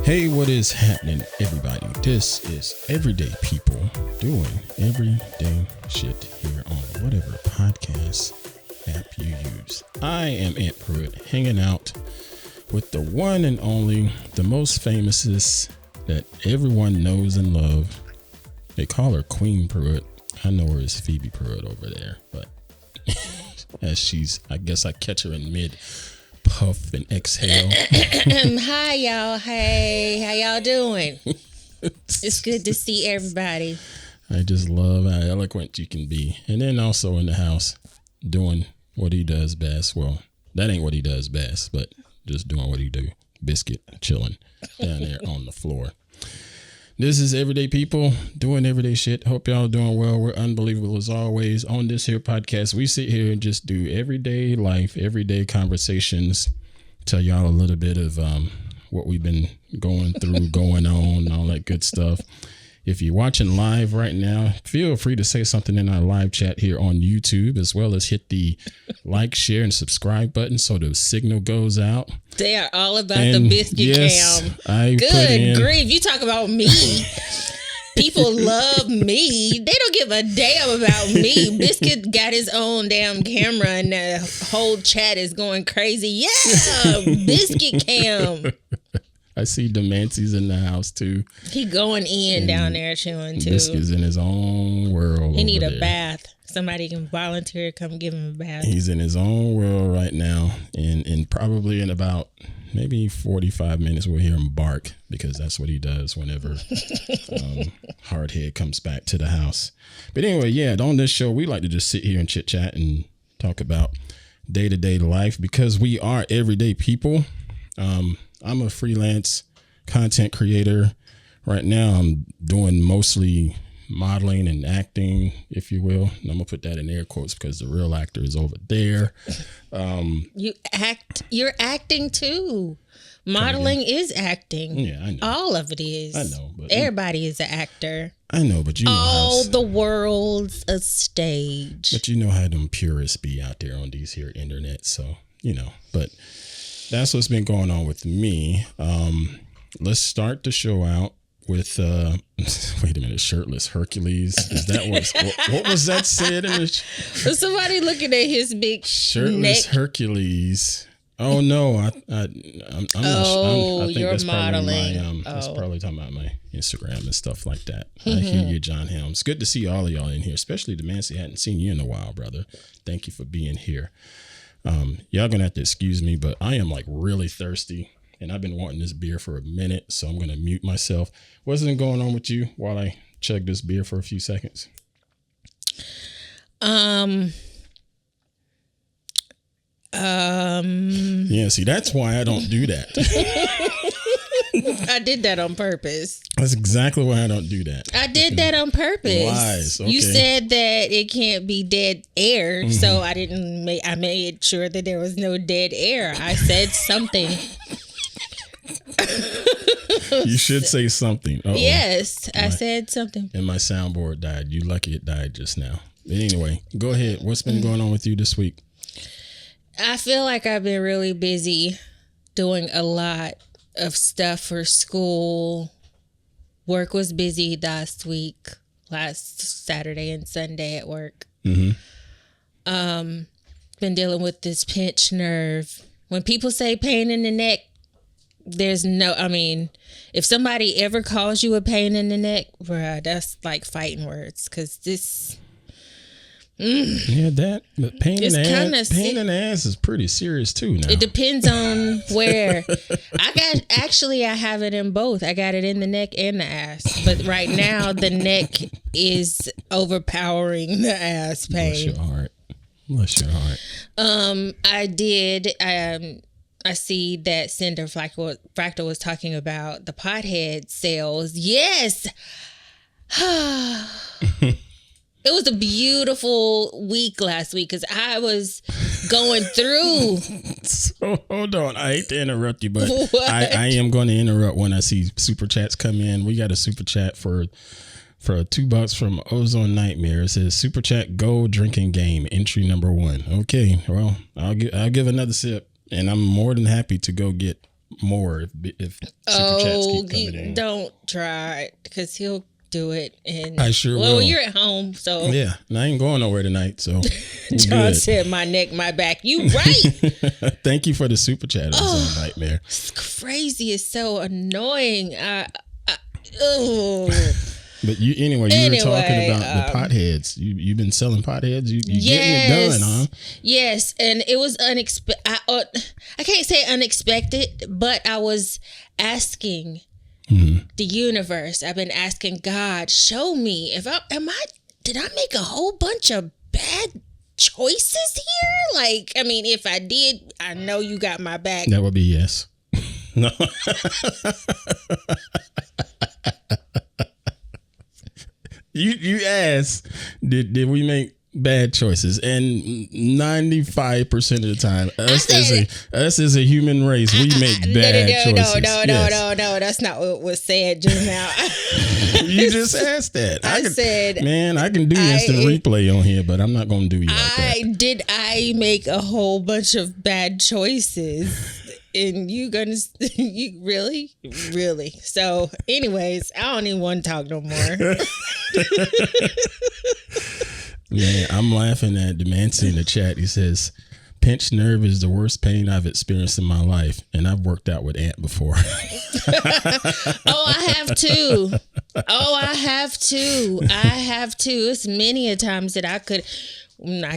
Hey, what is happening, everybody? This is Everyday People doing everyday shit here on whatever podcast app you use. I am Aunt Pruitt, hanging out with the one and only, the most famousest that everyone knows and loves. They call her Queen Pruitt. I know her as Phoebe Pruitt over there, but as I guess I catch her in mid puff and exhale. Hi, y'all. Hey, how y'all doing? It's good to see everybody. I just love how eloquent you can be. And then also in the house doing what he does best. Well, that ain't what he does best, but just doing what he do. Biscuit chilling down there on the floor. This is Everyday People doing everyday shit. Hope y'all doing well. We're unbelievable as always. On this here podcast, we sit here and just do everyday life, everyday conversations. Tell y'all a little bit of what we've been going through, going on, and all that good stuff. If you're watching live right now, feel free to say something in our live chat here on YouTube, as well as hit the like, share, and subscribe button so the signal goes out. They are all about the biscuit cam. Good grief. You talk about me. People love me. They don't give a damn about me. Biscuit got his own damn camera and the whole chat is going crazy. Yeah, biscuit cam. I see Demancy's in the house too. He going in down there chewing too. Biscuit's in his own world. He need a bath. Somebody can volunteer, come give him a bath. He's in his own world right now, and probably in about maybe 45 minutes we'll hear him bark, because that's what he does whenever Hardhead comes back to the house. But anyway, yeah, on this show we like to just sit here and chit chat and talk about day-to-day life, because we are everyday people. I'm a freelance content creator. Right now I'm doing mostly modeling and acting, if you will. And I'm gonna put that in air quotes because the real actor is over there. You're acting too. Modeling is acting. Yeah, I know. All of it is. I know, but everybody is an actor. I know, but you know all the world's a stage. But you know how them purists be out there on these here internet, so you know. But that's what's been going on with me. Let's start the show out with wait a minute, shirtless Hercules. Is that what was that said in the somebody looking at his big shirtless neck. Hercules. Oh no, I think you're that's modeling. Probably that's probably talking about my Instagram and stuff like that. I hear you, John Helms. Good to see all of y'all in here, especially Demancy. Hadn't seen you in a while, brother. Thank you for being here. Y'all gonna have to excuse me, but I am like really thirsty and I've been wanting this beer for a minute, so I'm gonna mute myself. What's been going on with you while I chug this beer for a few seconds? Yeah, see, that's why I don't do that. I did that on purpose. That's exactly why I don't do that. I did that on purpose. Lies. Okay. You said that it can't be dead air, so I made sure that there was no dead air. I said something. You should say something. Uh-oh. Yes, I said something. And my soundboard died. You lucky it died just now. But anyway, go ahead. What's been going on with you this week? I feel like I've been really busy doing a lot of stuff for school. Work was busy last Saturday and Sunday at work. Been dealing with this pinched nerve. When people say pain in the neck, if somebody ever calls you a pain in the neck, bruh, that's like fighting words, because this... Yeah, that pain in the ass is pretty serious too now. It depends on where. I have it in both. I got it in the neck and the ass. But right now the neck is overpowering the ass pain. Bless your heart. I see that Cinder Fractal was talking about the pothead sales. Yes. It was a beautiful week last week because I was going through. So hold on. I hate to interrupt you, but I am going to interrupt when I see super chats come in. We got a super chat for $2 from Ozone Nightmare. It says super chat gold drinking game entry number 1. Okay, well I'll give another sip, and I'm more than happy to go get more if super chats keep coming in. Don't try it because he'll do it. And I sure will. Well, you're at home, so yeah, and I ain't going nowhere tonight. So John said, "My neck, my back." You right. Thank you for the super chat. It's a nightmare. It's crazy. It's so annoying. But you were talking about the potheads. You've been selling potheads. You getting it done, huh? Yes, and it was unexpected. I can't say unexpected, but I was asking the universe. I've been asking God, show me did I make a whole bunch of bad choices here? Like, I mean, if I did, I know you got my back. That would be yes. No. You asked, did we make bad choices? And 95% of the time, us as a human race, we make bad choices. No, that's not what was said just now. You just asked that. I said, man, I can do instant replay on here, but I'm not going to do you like that. Did I make a whole bunch of bad choices? And you really? So anyways, I don't even want to talk no more. Man, I'm laughing at Demancy in the chat. He says, pinched nerve is the worst pain I've experienced in my life. And I've worked out with Ant before. I have too. I have too. It's many a times that I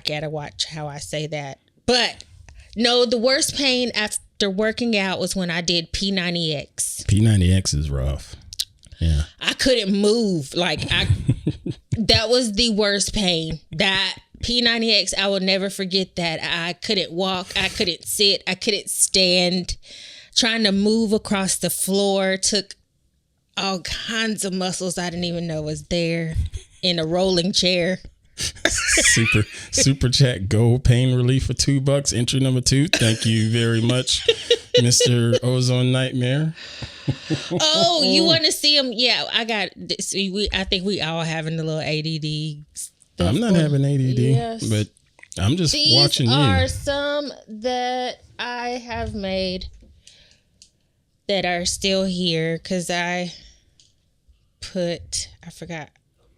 gotta watch how I say that. But no, the worst pain after working out was when I did P90X. P90X is rough. Yeah. I couldn't move. That was the worst pain. That P90X, I will never forget that. I couldn't walk. I couldn't sit. I couldn't stand. Trying to move across the floor took all kinds of muscles I didn't even know was there in a rolling chair. Super chat gold pain relief for $2. Entry number 2. Thank you very much, Mr. Ozone Nightmare. Oh, you want to see him? Yeah, I got this. I think we all having a little ADD stuff. I'm not having ADD, yes. But I'm just watching you. These are some that I have made that are still here because I forgot.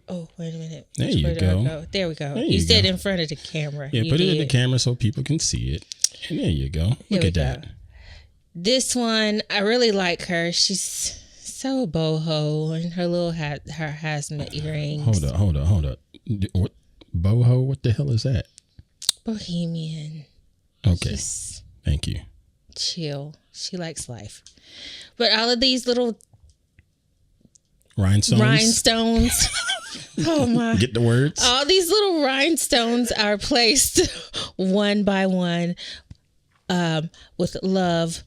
Oh, wait a minute. There you go. There we go. You said in front of the camera. Yeah, put it in the camera so people can see it. And there you go. Look at that. This one, I really like her. She's so boho, and her little her hazmat earrings. Hold up. What boho? What the hell is that? Bohemian. Okay. Thank you. Chill. She likes life. But all of these little rhinestones. Oh my. Get the words. All these little rhinestones are placed one by one with love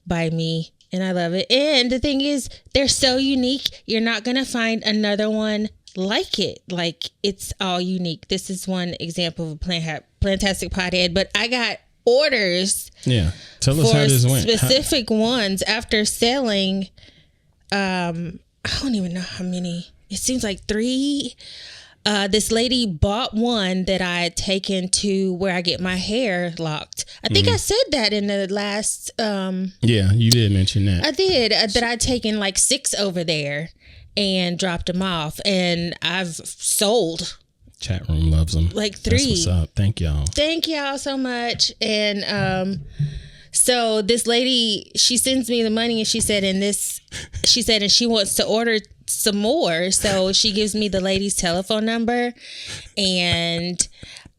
by me. And I love it. And the thing is, they're so unique. You're not going to find another one like it. Like, it's all unique. This is one example of a plantastic pothead. But I got orders. Yeah. Tell us how this went. Specific ones after selling. I don't even know how many. It seems like 3. This lady bought one that I had taken to where I get my hair locked. I think I said that in the last. Yeah, you did mention that. I did. That I'd taken like 6 over there and dropped them off. And I've sold. Chat room loves them. Like 3. That's what's up. Thank y'all. Thank y'all so much. And so this lady, she sends me the money and she said, and she wants to order some more. So she gives me the lady's telephone number, and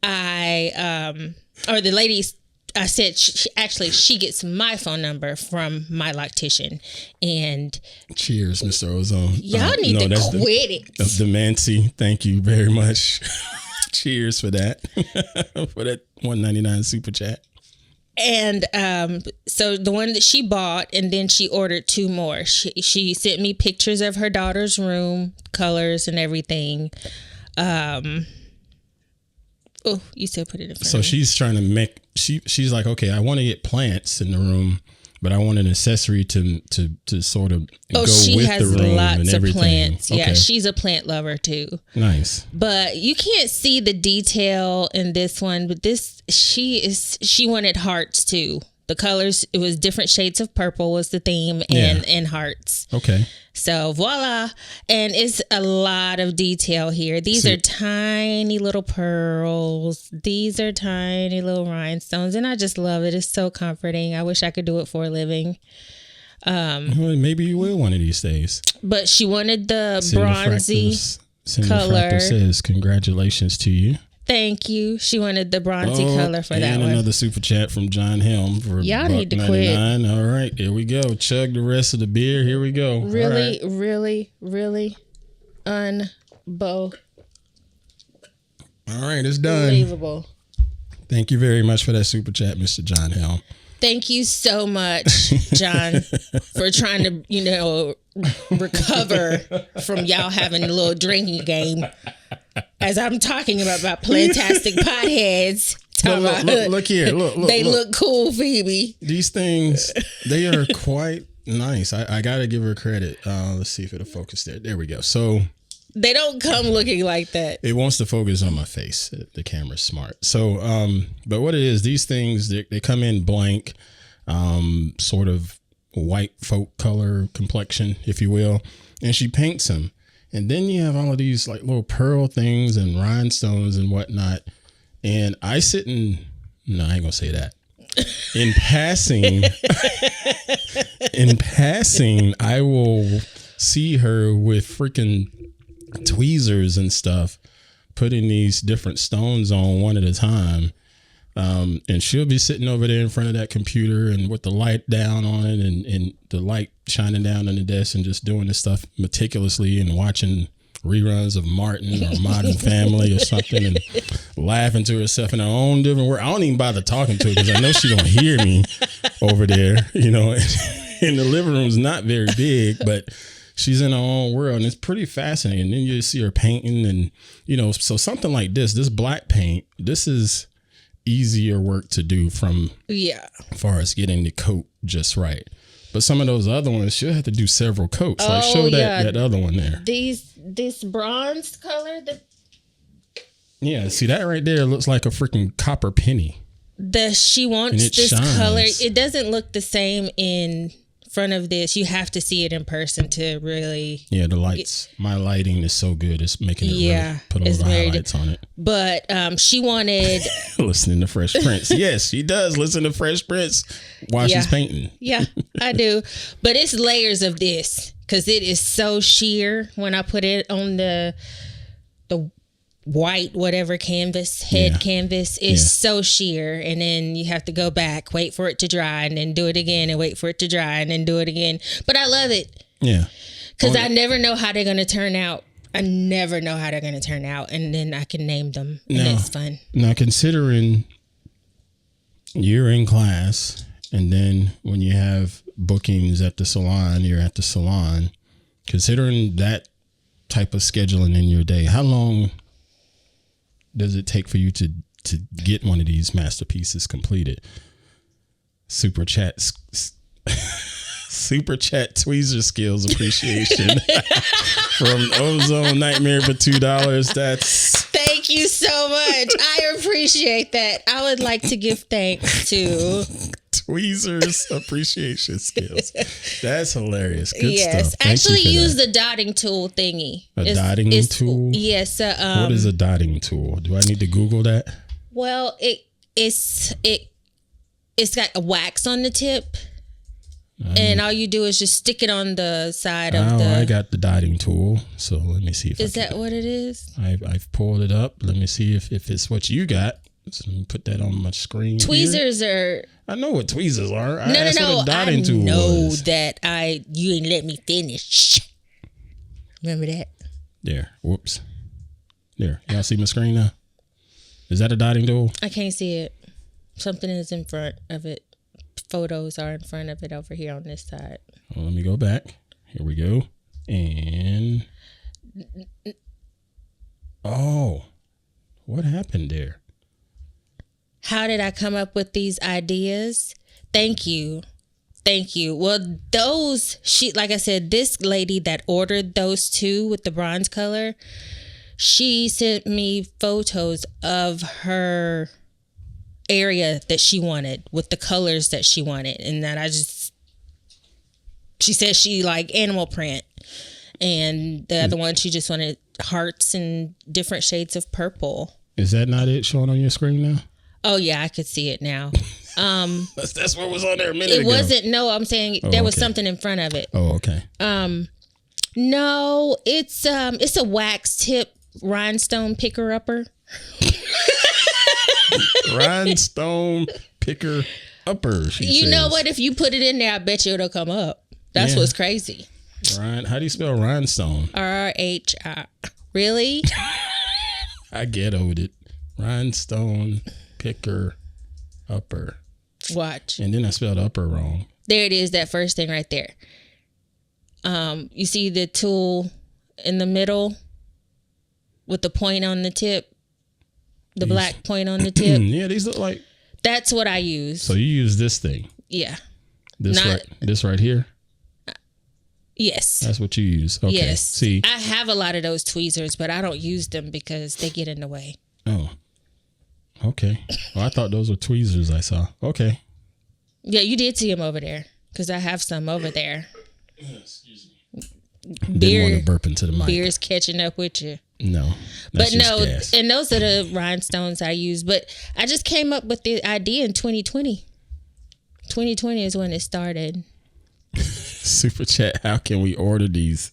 the lady's, I said, she gets my phone number from my loctician. And cheers, Mr. Ozone. Y'all need to quit it. The Mancy, thank you very much. Cheers for that. For that $1.99 super chat. And so the one that she bought, and then she ordered 2 more. She sent me pictures of her daughter's room, colors and everything. Oh, you said put it in front of me. She's trying to make, she's like, okay, I want to get plants in the room, but I want an accessory to sort of go with the room and everything. Oh, she has lots of plants. Okay. Yeah, she's a plant lover too. Nice. But you can't see the detail in this one, but she wanted hearts too. the colors, it was different shades of purple was the theme, and hearts. Okay. So voila. And it's a lot of detail here. These are tiny little pearls. These are tiny little rhinestones. And I just love it. It's so comforting. I wish I could do it for a living. Well, maybe you will one of these days. But she wanted the bronzy color. Says congratulations to you. Thank you. She wanted the bronzy color for that one. And another super chat from John Helm for y'all need to quit. All right, here we go. Chug the rest of the beer. Here we go. Really, really unbo. All right, it's done. Unbelievable. Thank you very much for that super chat, Mr. John Helm. Thank you so much, John, for trying to, recover from y'all having a little drinking game. As I'm talking about Plantastic Potheads. Look here. They look cool, Phoebe. These things, they are quite nice. I got to give her credit. Let's see if it'll focus there. There we go. So they don't come looking like that. It wants to focus on my face. The camera's smart. So, but what it is, these things, they come in blank, sort of white folk color complexion, if you will. And she paints them. And then you have all of these like little pearl things and rhinestones and whatnot. And I sit in, no, I ain't gonna say that. In passing, I will see her with freaking tweezers and stuff, putting these different stones on one at a time. And she'll be sitting over there in front of that computer and with the light down on it and the light shining down on the desk and just doing this stuff meticulously and watching reruns of Martin or Modern Family or something and laughing to herself in her own different word. I don't even bother talking to her because I know she don't hear me over there, and the living room's not very big, but she's in her own world and it's pretty fascinating. And then you see her painting and, so something like this black paint, this is easier work to do from as far as getting the coat just right. But some of those other ones, she'll have to do several coats. Like show that other one there. This bronze color. Yeah, see that right there looks like a freaking copper penny. She wants this shines. Color. It doesn't look the same in front of this. You have to see it in person to really. Yeah, the lights. My lighting is so good. It's making it really put all the highlights on it. But she wanted listening to Fresh Prince. Yes, she does listen to Fresh Prince while she's painting. Yeah, I do. But it's layers of this because it is so sheer when I put it on the white whatever canvas canvas is so sheer, and then you have to go back, wait for it to dry, and then do it again and wait for it to dry and then do it again. But I love it because I never know how they're going to turn out. And then I can name them, and it's fun. Now, considering you're in class and then when you have bookings at the salon, you're at the salon, considering that type of scheduling in your day, how long does it take for you to get one of these masterpieces completed? Super chat tweezer skills appreciation from Ozone Nightmare for $2. Thank you so much. I appreciate that. I would like to give thanks to tweezers appreciation skills. That's hilarious. Good stuff. Actually use the dotting tool thingy. Dotting tool? Yes. What is a dotting tool? Do I need to Google that? Well, it's got a wax on the tip. And all you do is just stick it on the side of the... I got the dotting tool. So let me see if Is that what it is? I've pulled it up. Let me see if it's what you got. So let me put that on my screen. Tweezers are... I know what tweezers are. No. I know that you ain't let me finish. Remember that? There. Whoops. There. Y'all see my screen now? Is that a dotting tool? I can't see it. Something is in front of it. Photos are in front of it over here on this side. Well, let me go back. Here we go. And... Oh. What happened there? How did I come up with these ideas? Thank you. Well, like I said, this lady that ordered those two with the bronze color, she sent me photos of her area that she wanted with the colors that she wanted. And then she said she liked animal print. And the other one, she just wanted hearts and different shades of purple. Is that not it showing on your screen now? Oh, yeah, I could see it now. That's what was on there a minute ago. It wasn't. No, I'm saying there was something in front of it. Oh, okay. No, it's a wax tip rhinestone picker upper. Rhinestone picker upper. You know what? If you put it in there, I bet you it'll come up. That's what's crazy. How do you spell rhinestone? R-H-I. Really? I ghettoed it. Rhinestone picker upper. Watch. And then I spelled upper wrong. There it is, that first thing right there. You see the tool in the middle with the point on the tip? The black point on the tip? Yeah, these look like... That's what I use. So you use this thing? Yeah. This right here? Yes. That's what you use. Okay. Yes. See, I have a lot of those tweezers, but I don't use them because they get in the way. Oh. Okay. Well, I thought those were tweezers I saw. Okay. Yeah, you did see them over there because I have some over there. Excuse me. Didn't want to burp into the mic. Beer's catching up with you. No. But no, gas. And those are the rhinestones I use. But I just came up with the idea in 2020. 2020 is when it started. Super chat, how can we order these?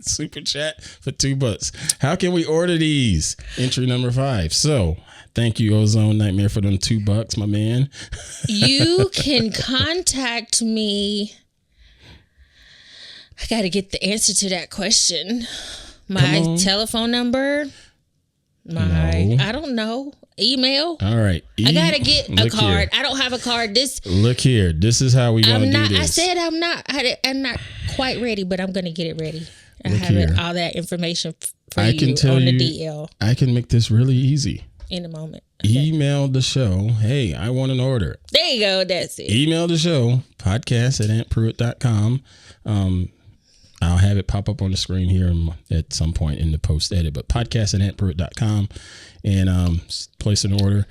Super chat for $2. How can we order these? Entry number 5. So thank you, Ozone Nightmare, for them $2, my man. You can contact me. I got to get the answer to that question. My telephone number. I don't know. Email. All right. I gotta get a card. Here. I don't have a card. Look here. This is how we gonna do this. I said I'm not quite ready, but I'm gonna get it ready. I have all that information for you on the DL. I can make this really easy. In a moment. Okay. Email the show. Hey, I want an order. There you go. That's it. Email the show. podcast@auntpruitt.com. I'll have it pop up on the screen here at some point in the post edit, but podcast@auntpruitt.com and place an order.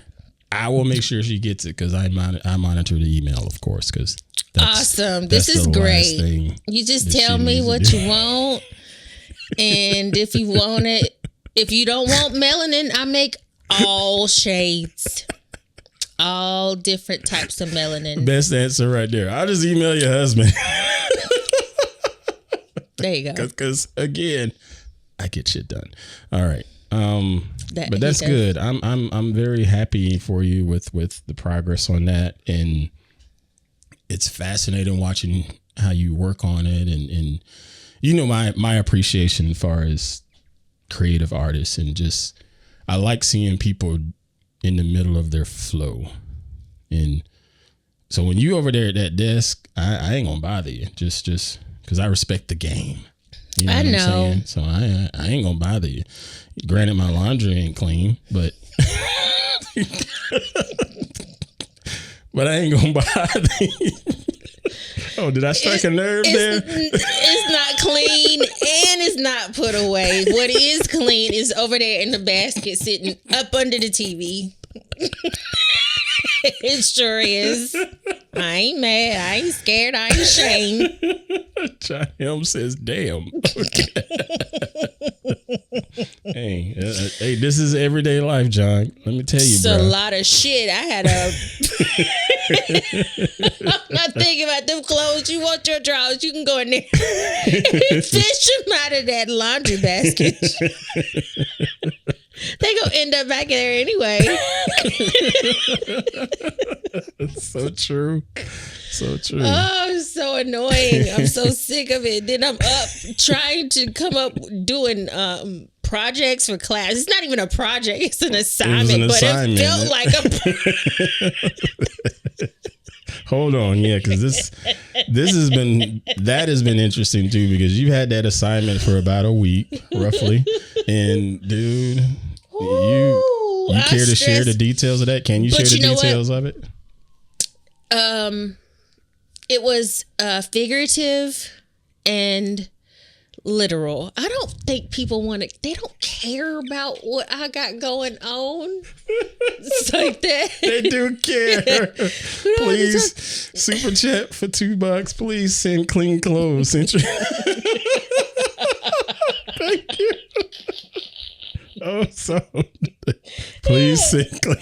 I will make sure she gets it because I monitor the email, of course, because awesome. This is great. You just tell me what you want, and if you want it, if you don't want melanin, I make all shades. All different types of melanin. Best answer right there. I'll just email your husband. There you go. Because again, I get shit done. All right. But that's good. I'm very happy for you with the progress on that, and it's fascinating watching how you work on it, and you know my appreciation as far as creative artists, and just I like seeing people in the middle of their flow. And so when you over there at that desk, I ain't gonna bother you just because I respect the game. You know what I'm saying? So I ain't gonna bother you. Granted, my laundry ain't clean, but but I ain't gonna bother you. Oh, did I strike a nerve there? It's not clean and it's not put away. What is clean is over there in the basket sitting up under the TV. It sure is. I ain't mad. I ain't scared. I ain't ashamed. John Helm says, damn. Hey, this is everyday life, John. Let me tell you, bro. It's a lot of shit. I had I'm not thinking about them clothes. You want your drawers, you can go in there and fish them out of that laundry basket. They gonna end up back there anyway. So true. So true. Oh, it's so annoying. I'm so sick of it. Then I'm up trying to come up doing projects for class. It's not even a project. It's an assignment. It felt like a... Hold on. Yeah, because this has been interesting too, because you had that assignment for about a week, roughly. And dude, you care to share the details of that? Can you share the details of it? It was figurative and literal. I don't think people they don't care about what I got going on. It's like that. They do care. Please, super chat for $2. Please send clean clothes. Thank you. Oh, so please send clean.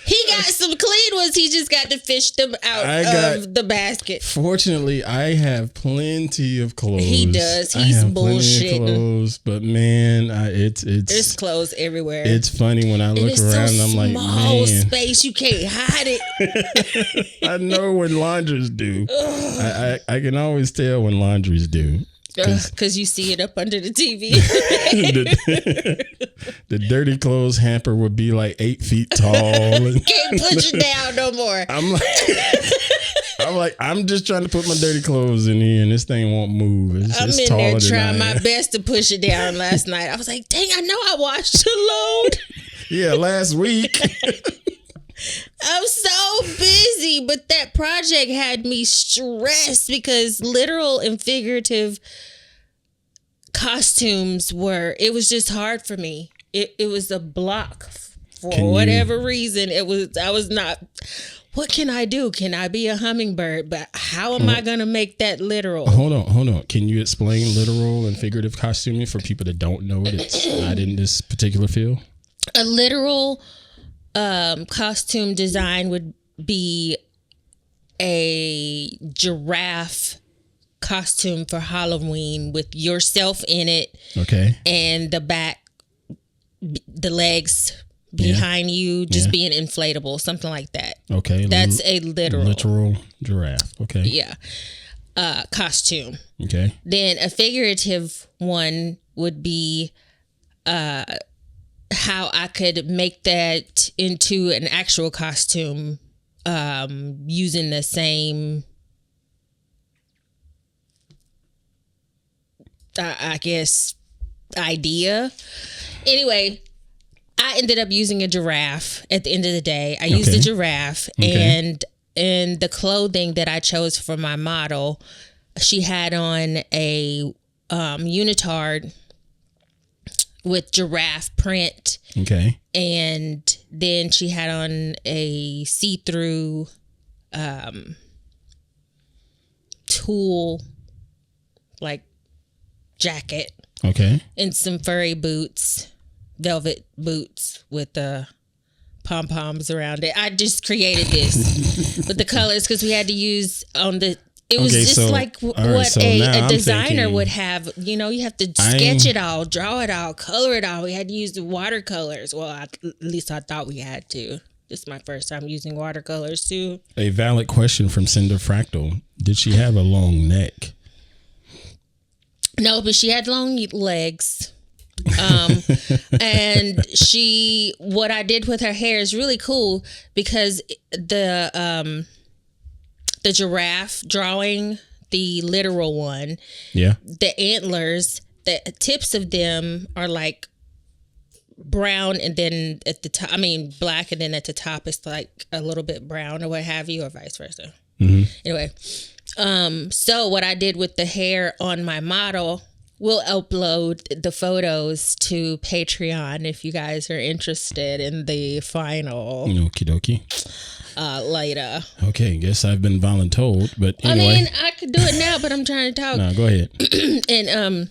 He got some clean ones. He just got to fish them out of the basket. Fortunately, I have plenty of clothes. He does. He's bullshitting. Clothes, but man, there's clothes everywhere. It's funny when I look around and I'm like, man, space, you can't hide it. I know when laundries do. I can always tell when laundries do. Because you see it up under the TV. the dirty clothes hamper would be like 8 feet tall. Can't push it down no more. I'm just trying to put my dirty clothes in here and this thing won't move. I'm in there trying my best to push it down last night. I was like, dang, I know I washed a load. Yeah, last week. I'm so busy, but that project had me stressed because literal and figurative costumes it was just hard for me. It was a block for whatever reason. I was not, what can I do? Can I be a hummingbird? But how am I going to make that literal? Hold on. Can you explain literal and figurative costuming for people that don't know it? It's not in this particular field. A literal costume design would be a giraffe costume for Halloween with yourself in it. Okay. And the legs behind you just being inflatable, something like that. Okay. That's a literal giraffe. Okay. Yeah. Costume. Okay. Then a figurative one would be how I could make that into an actual costume using the same, I guess, idea. Anyway, I ended up using a giraffe at the end of the day. I used a giraffe and the clothing that I chose for my model, she had on a unitard with giraffe print. Okay. And then she had on a see-through tulle like jacket. Okay. And some furry boots, velvet boots with the pom-poms around it. I just created this with the colors because we had to use on the. It was a designer would have. You know, you have to sketch it all, draw it all, color it all. We had to use the watercolors. Well, at least I thought we had to. This is my first time using watercolors too. A valid question from Cinder Fractal. Did she have a long neck? No, but she had long legs. And what I did with her hair is really cool because the giraffe drawing, the literal one, the antlers, the tips of them are like brown, and then at the top, black, and then at the top it's like a little bit brown or what have you, or vice versa. Mm-hmm. Anyway, so what I did with the hair on my model, we'll upload the photos to Patreon if you guys are interested in the final. Okie dokie. Later. Okay, guess I've been voluntold, but anyway. I could do it now, but I'm trying to talk. No, go ahead. And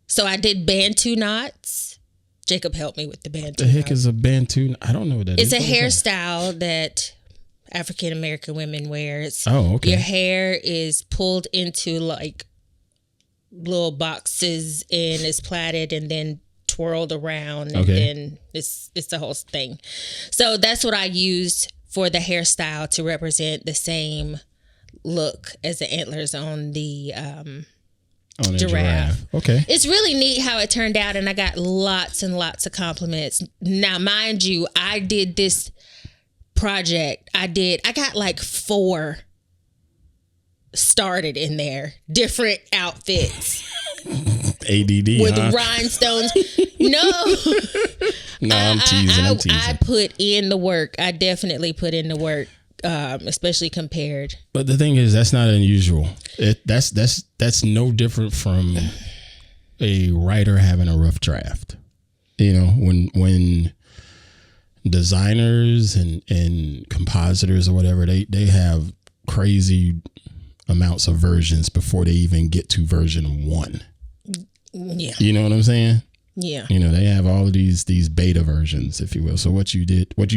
so I did Bantu knots. Jacob helped me with the Bantu. The heck is a Bantu? I don't know what that is. It's a hairstyle that African American women wear. Oh, okay. Your hair is pulled into like little boxes and is plaited and then twirled around, and then it's the whole thing. So that's what I used for the hairstyle to represent the same look as the antlers on the giraffe. Okay. It's really neat how it turned out, and I got lots and lots of compliments. Now, mind you, I did this project. I got like 4 started in there, different outfits. ADD with rhinestones. No, I'm teasing. I put in the work. I definitely put in the work especially compared. But the thing is, that's not unusual. That's no different from a writer having a rough draft. You know, when designers and compositors or whatever, they have crazy amounts of versions before they even get to version 1. Yeah. You know what I'm saying? Yeah. You know, they have all of these beta versions, if you will. So what you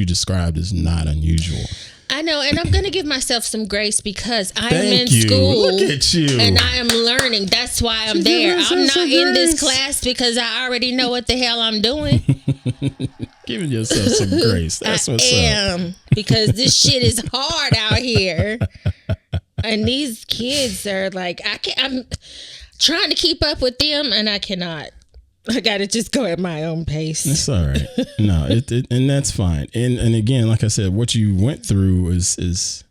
described is not unusual. I know, and I'm going to give myself some grace because I'm in school. Look at you. And I am learning. That's why I'm there. I'm not in this class because I already know what the hell I'm doing. Giving yourself some grace. That's what's up. Because this shit is hard out here. And these kids are like, I'm trying to keep up with them and I cannot. I gotta just go at my own pace. It's all right. No, and that's fine. And again, like I said, what you went through is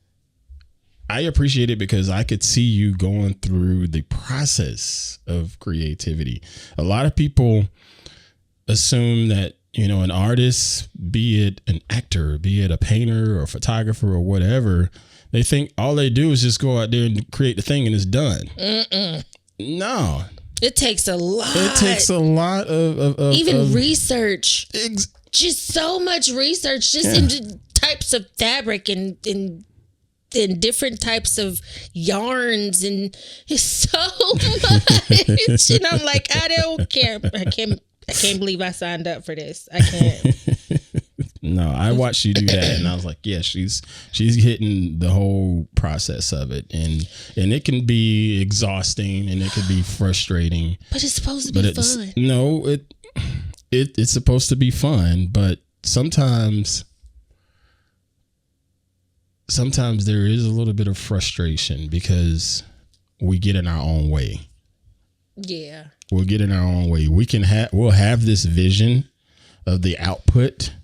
I appreciate it because I could see you going through the process of creativity. A lot of people assume that, you know, an artist, be it an actor, be it a painter or a photographer or whatever, they think all they do is just go out there and create the thing and it's done. No. It takes a lot. It takes a lot of even research. Just so much research, just into types of fabric and different types of yarns, and it's so much. And I'm like, I don't care. I can't believe I signed up for this. I can't. No, I watched you do that, and I was like, yeah, she's hitting the whole process of it, and it can be exhausting and it can be frustrating. But it's supposed to be fun. No, it's supposed to be fun, but sometimes there is a little bit of frustration because we get in our own way. Yeah, we'll get in our own way. We'll have this vision of the output,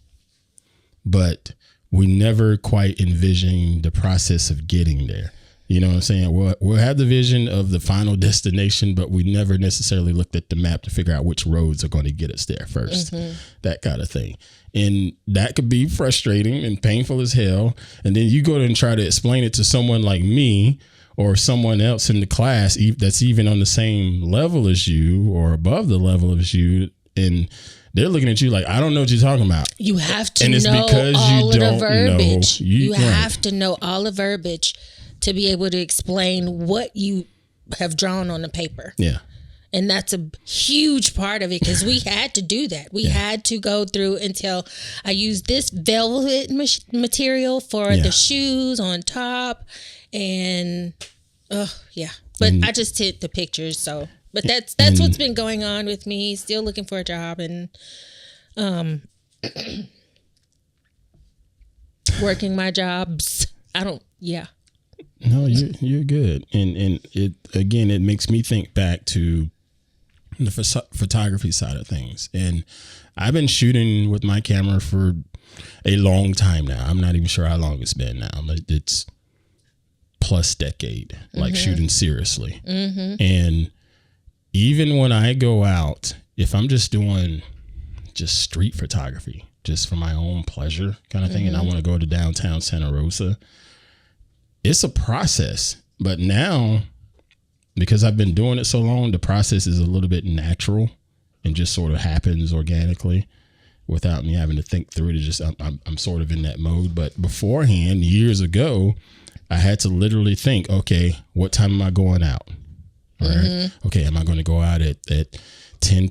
but we never quite envision the process of getting there. You know what I'm saying? We'll have the vision of the final destination, but we never necessarily looked at the map to figure out which roads are going to get us there first. That kind of thing. And that could be frustrating and painful as hell. And then you go and try to explain it to someone like me or someone else in the class that's even on the same level as you or above the level as you, and they're looking at you like, I don't know what you're talking about. You have to know all of the verbiage. You have to know all the verbiage to be able to explain what you have drawn on the paper. Yeah. And that's a huge part of it because we had to do that. We had to go through and tell, I used this velvet material for the shoes on top. And, But I just hit the pictures, so... But that's what's been going on with me. Still looking for a job and working my jobs. No, you're good. And it makes me think back to the photography side of things. And I've been shooting with my camera for a long time now. I'm not even sure how long it's been now. It's plus decade, like shooting seriously. And even when I go out, if I'm just doing street photography, just for my own pleasure kind of thing, and I want to go to downtown Santa Rosa, it's a process. But now, because I've been doing it so long, the process is a little bit natural and just sort of happens organically without me having to think through it. I'm sort of in that mode. But beforehand, years ago, I had to literally think, okay, what time am I going out? All right. Okay. Am I going to go out at 10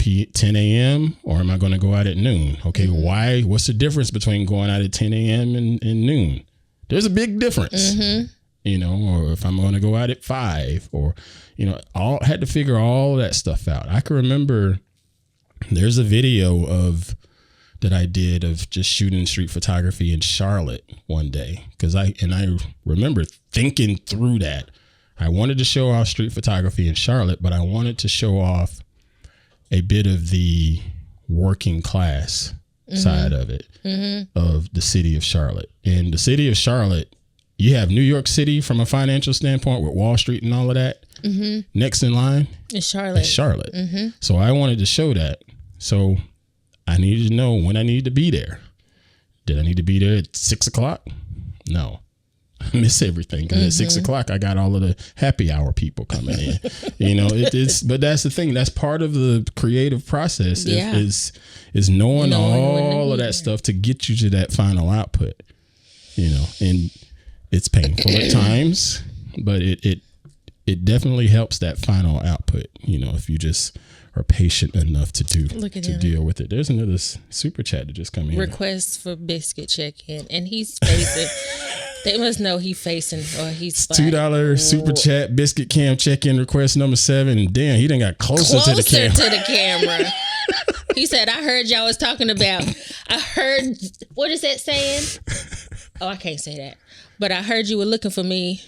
a.m. or am I going to go out at noon? Okay. Why? What's the difference between going out at 10 a.m. and noon? There's a big difference, you know, or if I'm going to go out at 5 or, you know, had to figure all that stuff out. I can remember there's a video that I did of just shooting street photography in Charlotte one day. I remember thinking through that. I wanted to show off street photography in Charlotte, but I wanted to show off a bit of the working class side of it, of the city of Charlotte. And the city of Charlotte, you have New York City from a financial standpoint with Wall Street and all of that. Next in line is Charlotte. So I wanted to show that. So I needed to know when I needed to be there. Did I need to be there at 6 o'clock? No. miss everything because at 6 o'clock I got all of the happy hour people coming in. It's but that's the thing. That's part of the creative process. Is knowing all of that stuff to get you to that final output. And it's painful at times, but it definitely helps that final output. If you just are patient enough to deal with it. There's another super chat that just come in. Request for biscuit check-in, and he's facing. They must know he's facing, or he's $2 super chat biscuit cam check-in request number 7. And damn, he done got closer to the camera. He said, "I heard y'all was talking about. I heard what is that saying? Oh, I can't say that. But I heard you were looking for me."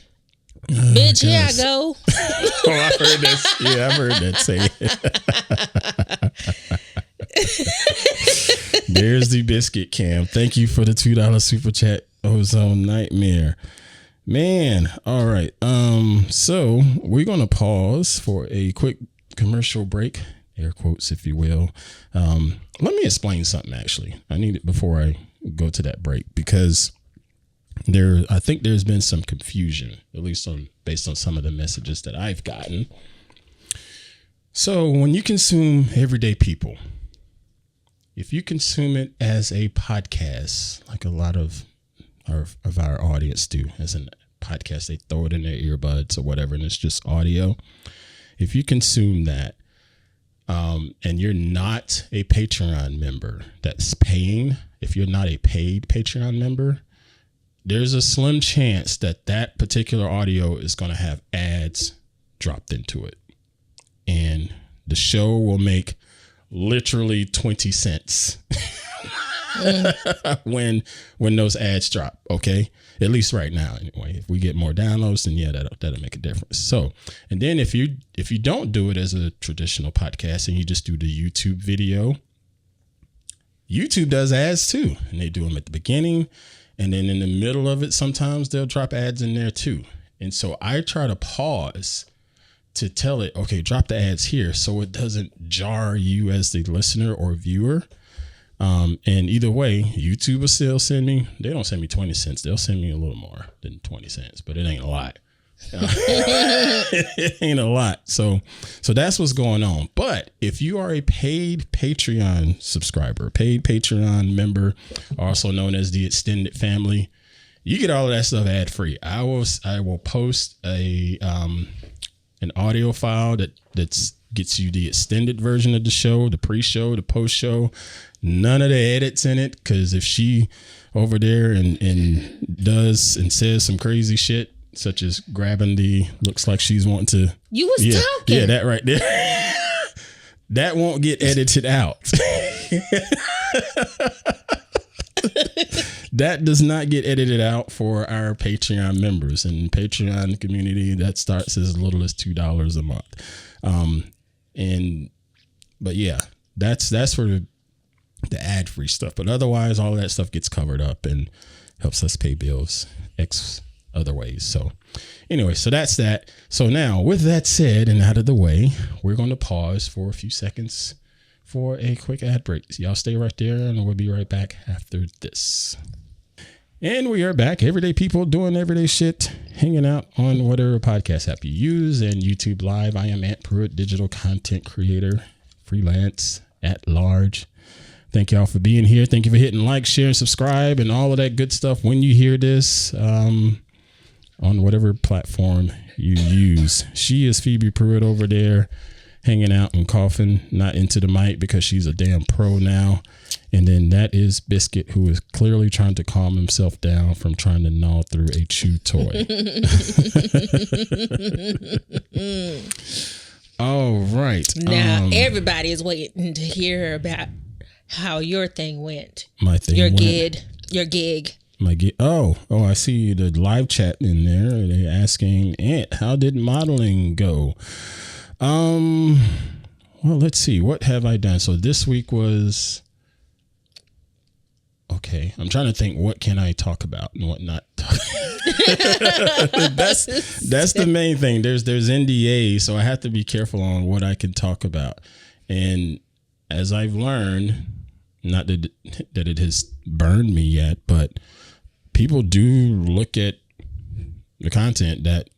Bitch, here I go. Oh, I heard that. Yeah, I've heard that say. There's the biscuit cam. Thank you for the $2 super chat. Ozone Nightmare. Man. All right. So we're gonna pause for a quick commercial break, air quotes, if you will. Let me explain something. Actually, I need it before I go to that break because I think there's been some confusion, at least based on some of the messages that I've gotten. So when you consume Everyday People, if you consume it as a podcast, like a lot of our audience do, as a podcast, they throw it in their earbuds or whatever, and it's just audio. If you consume that, and you're not a Patreon member that's paying, if you're not a paid Patreon member, there's a slim chance that particular audio is going to have ads dropped into it. And the show will make literally 20 cents when those ads drop. Okay. At least right now, anyway. If we get more downloads, then yeah, that'll make a difference. So, and then if you don't do it as a traditional podcast and you just do the YouTube video, YouTube does ads too. And they do them at the beginning. And then in the middle of it, sometimes they'll drop ads in there too. And so I try to pause to tell it, okay, drop the ads here so it doesn't jar you as the listener or viewer. And either way, YouTube will still they don't send me 20 cents. They'll send me a little more than 20 cents, but it ain't a lot. It ain't a lot. So that's what's going on. But if you are a paid Patreon subscriber, paid Patreon member, also known as the extended family, you get all of that stuff ad free. I will post an audio file that gets you the extended version of the show, the pre-show, the post-show, none of the edits in it. Cause if she over there and does and says some crazy shit, such as grabbing looks like she's wanting to. You was talking. Yeah, that right there. That won't get edited out. That does not get edited out for our Patreon members. And Patreon community, that starts as little as $2 a month. But yeah, that's for the ad-free stuff. But otherwise, all that stuff gets covered up and helps us pay bills other ways. So anyway, so that's that. So now with that said and out of the way, we're going to pause for a few seconds for a quick ad break. So y'all stay right there and we'll be right back after this. And we are back. Everyday people doing everyday shit, hanging out on whatever podcast app you use and YouTube Live. I am Ant Pruitt, digital content creator, freelance at large. Thank y'all for being here. Thank you for hitting like, share, and subscribe and all of that good stuff when you hear this on whatever platform you use. She is Phoebe Pruitt over there hanging out and coughing, not into the mic because she's a damn pro now. And then that is Biscuit, who is clearly trying to calm himself down from trying to gnaw through a chew toy. All right. Now, everybody is waiting to hear about how your thing went. My thing your went. Your gig. My gig. Oh, I see the live chat in there. They're asking, Ant, how did modeling go? Well, let's see. What have I done? So this week was... Okay, I'm trying to think, what can I talk about and what not talk That's the main thing. There's NDA, so I have to be careful on what I can talk about. And as I've learned, not that it has burned me yet, but people do look at the content that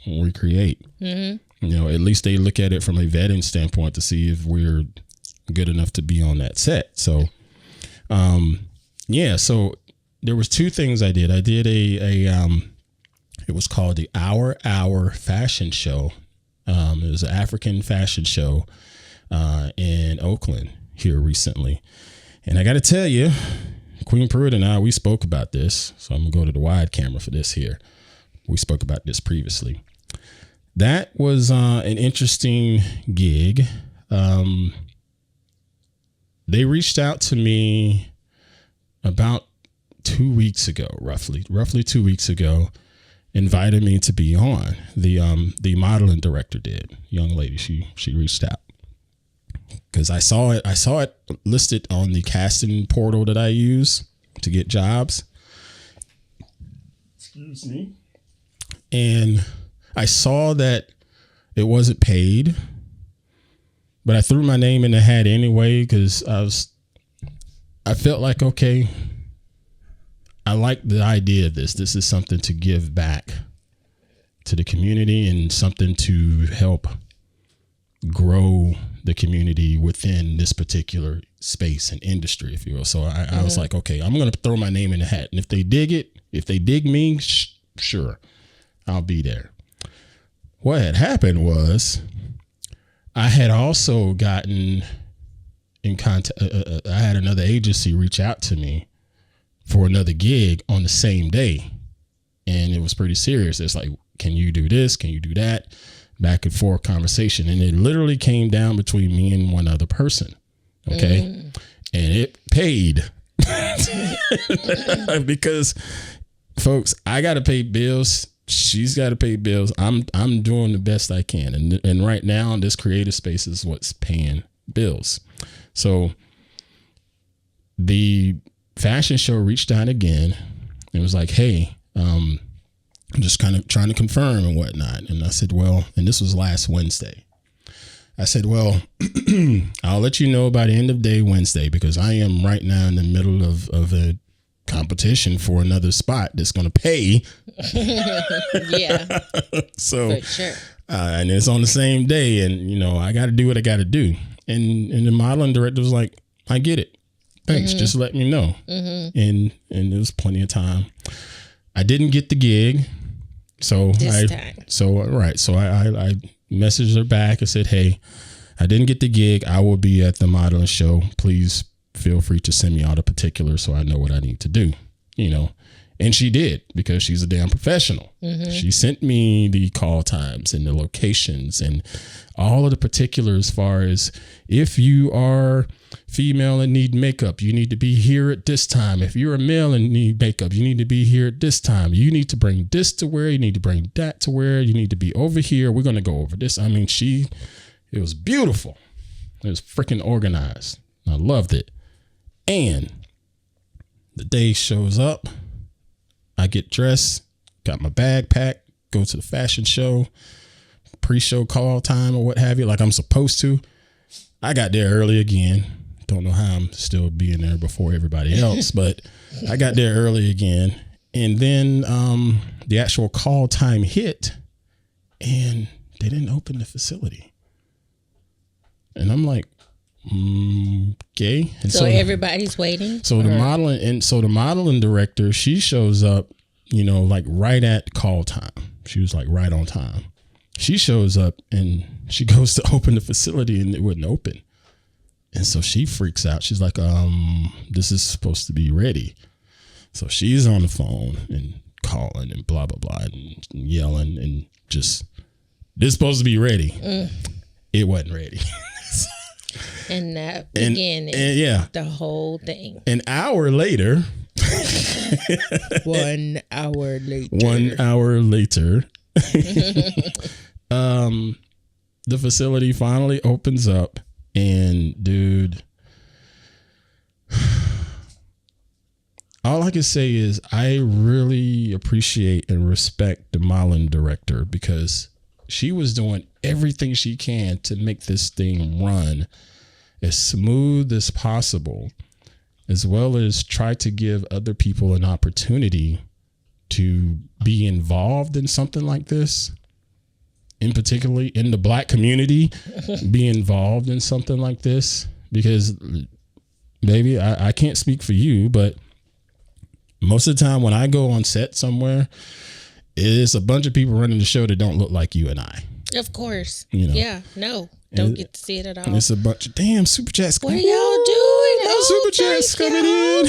we create. Mm-hmm. You know, at least they look at it from a vetting standpoint to see if we're good enough to be on that set. So, so there was two things I did. I did it was called the Hour Fashion Show. It was an African fashion show in Oakland here recently. And I got to tell you, Queen Pruitt and I, we spoke about this. So I'm going to go to the wide camera for this here. We spoke about this previously. That was an interesting gig. They reached out to me about 2 weeks ago, roughly 2 weeks ago, invited me to be on. The modeling director did. Young lady, she reached out because I saw it listed on the casting portal that I use to get jobs. Excuse me. And I saw that it wasn't paid, but I threw my name in the hat anyway because I felt like, okay, I like the idea of this. This is something to give back to the community and something to help grow the community within this particular space and industry, if you will. So I was like, okay, I'm going to throw my name in the hat. And if they dig it, if they dig me, sure, I'll be there. What had happened was I had also gotten in contact. I had another agency reach out to me for another gig on the same day. And it was pretty serious. It's like, can you do this? Can you do that? Back and forth conversation. And it literally came down between me and one other person. Okay. And it paid because folks, I got to pay bills. She's got to pay bills. I'm doing the best I can. And right now this creative space is what's paying bills. So the fashion show reached out again and was like, hey, I'm just kind of trying to confirm and whatnot. And I said, well, and this was last Wednesday. I said, well, I'll let you know by the end of day Wednesday, because I am right now in the middle of a competition for another spot that's going to pay. Yeah. So, for sure. And it's on the same day, and you know, I got to do what I got to do. And the modeling director was like, I get it. Thanks. Just let me know. And there was plenty of time. I didn't get the gig. So I messaged her back and said, hey, I didn't get the gig. I will be at the modeling show. Please feel free to send me all the particulars so I know what I need to do, you know. And she did, because she's a damn professional. She sent me the call times and the locations and all of the particulars, as far as if you are female and need makeup, you need to be here at this time. If you're a male and need makeup, you need to be here at this time. You need to bring this to wear. You need to bring that to wear. You need to be over here. We're going to go over this. I mean, it was beautiful. It was freaking organized. I loved it. And the day shows up. I get dressed, got my bag packed, go to the fashion show, pre-show call time or what have you, like I'm supposed to. I got there early again. Don't know how I'm still being there before everybody else, but I got there early again. And then the actual call time hit and they didn't open the facility. And I'm like, okay. And so everybody's waiting. So the modeling director, she shows up, you know, like right at call time. She was like right on time. She shows up and she goes to open the facility and it wouldn't open. And so she freaks out. She's like, this is supposed to be ready. So she's on the phone and calling and blah, blah, blah, and yelling and just, this is supposed to be ready. It wasn't ready. And that began the whole thing. An hour later. 1 hour later. 1 hour later. The facility finally opens up. And dude, all I can say is I really appreciate and respect the modeling director, because she was doing everything she can to make this thing run as smooth as possible, as well as try to give other people an opportunity to be involved in something like this, in particularly in the Black community, be involved in something like this, because baby, I can't speak for you, but most of the time when I go on set somewhere, it's a bunch of people running the show that don't look like you and I. Of course. You know? Yeah. No. Don't get to see it at all. It's a bunch of damn super chats. What are y'all doing? Super chats coming in.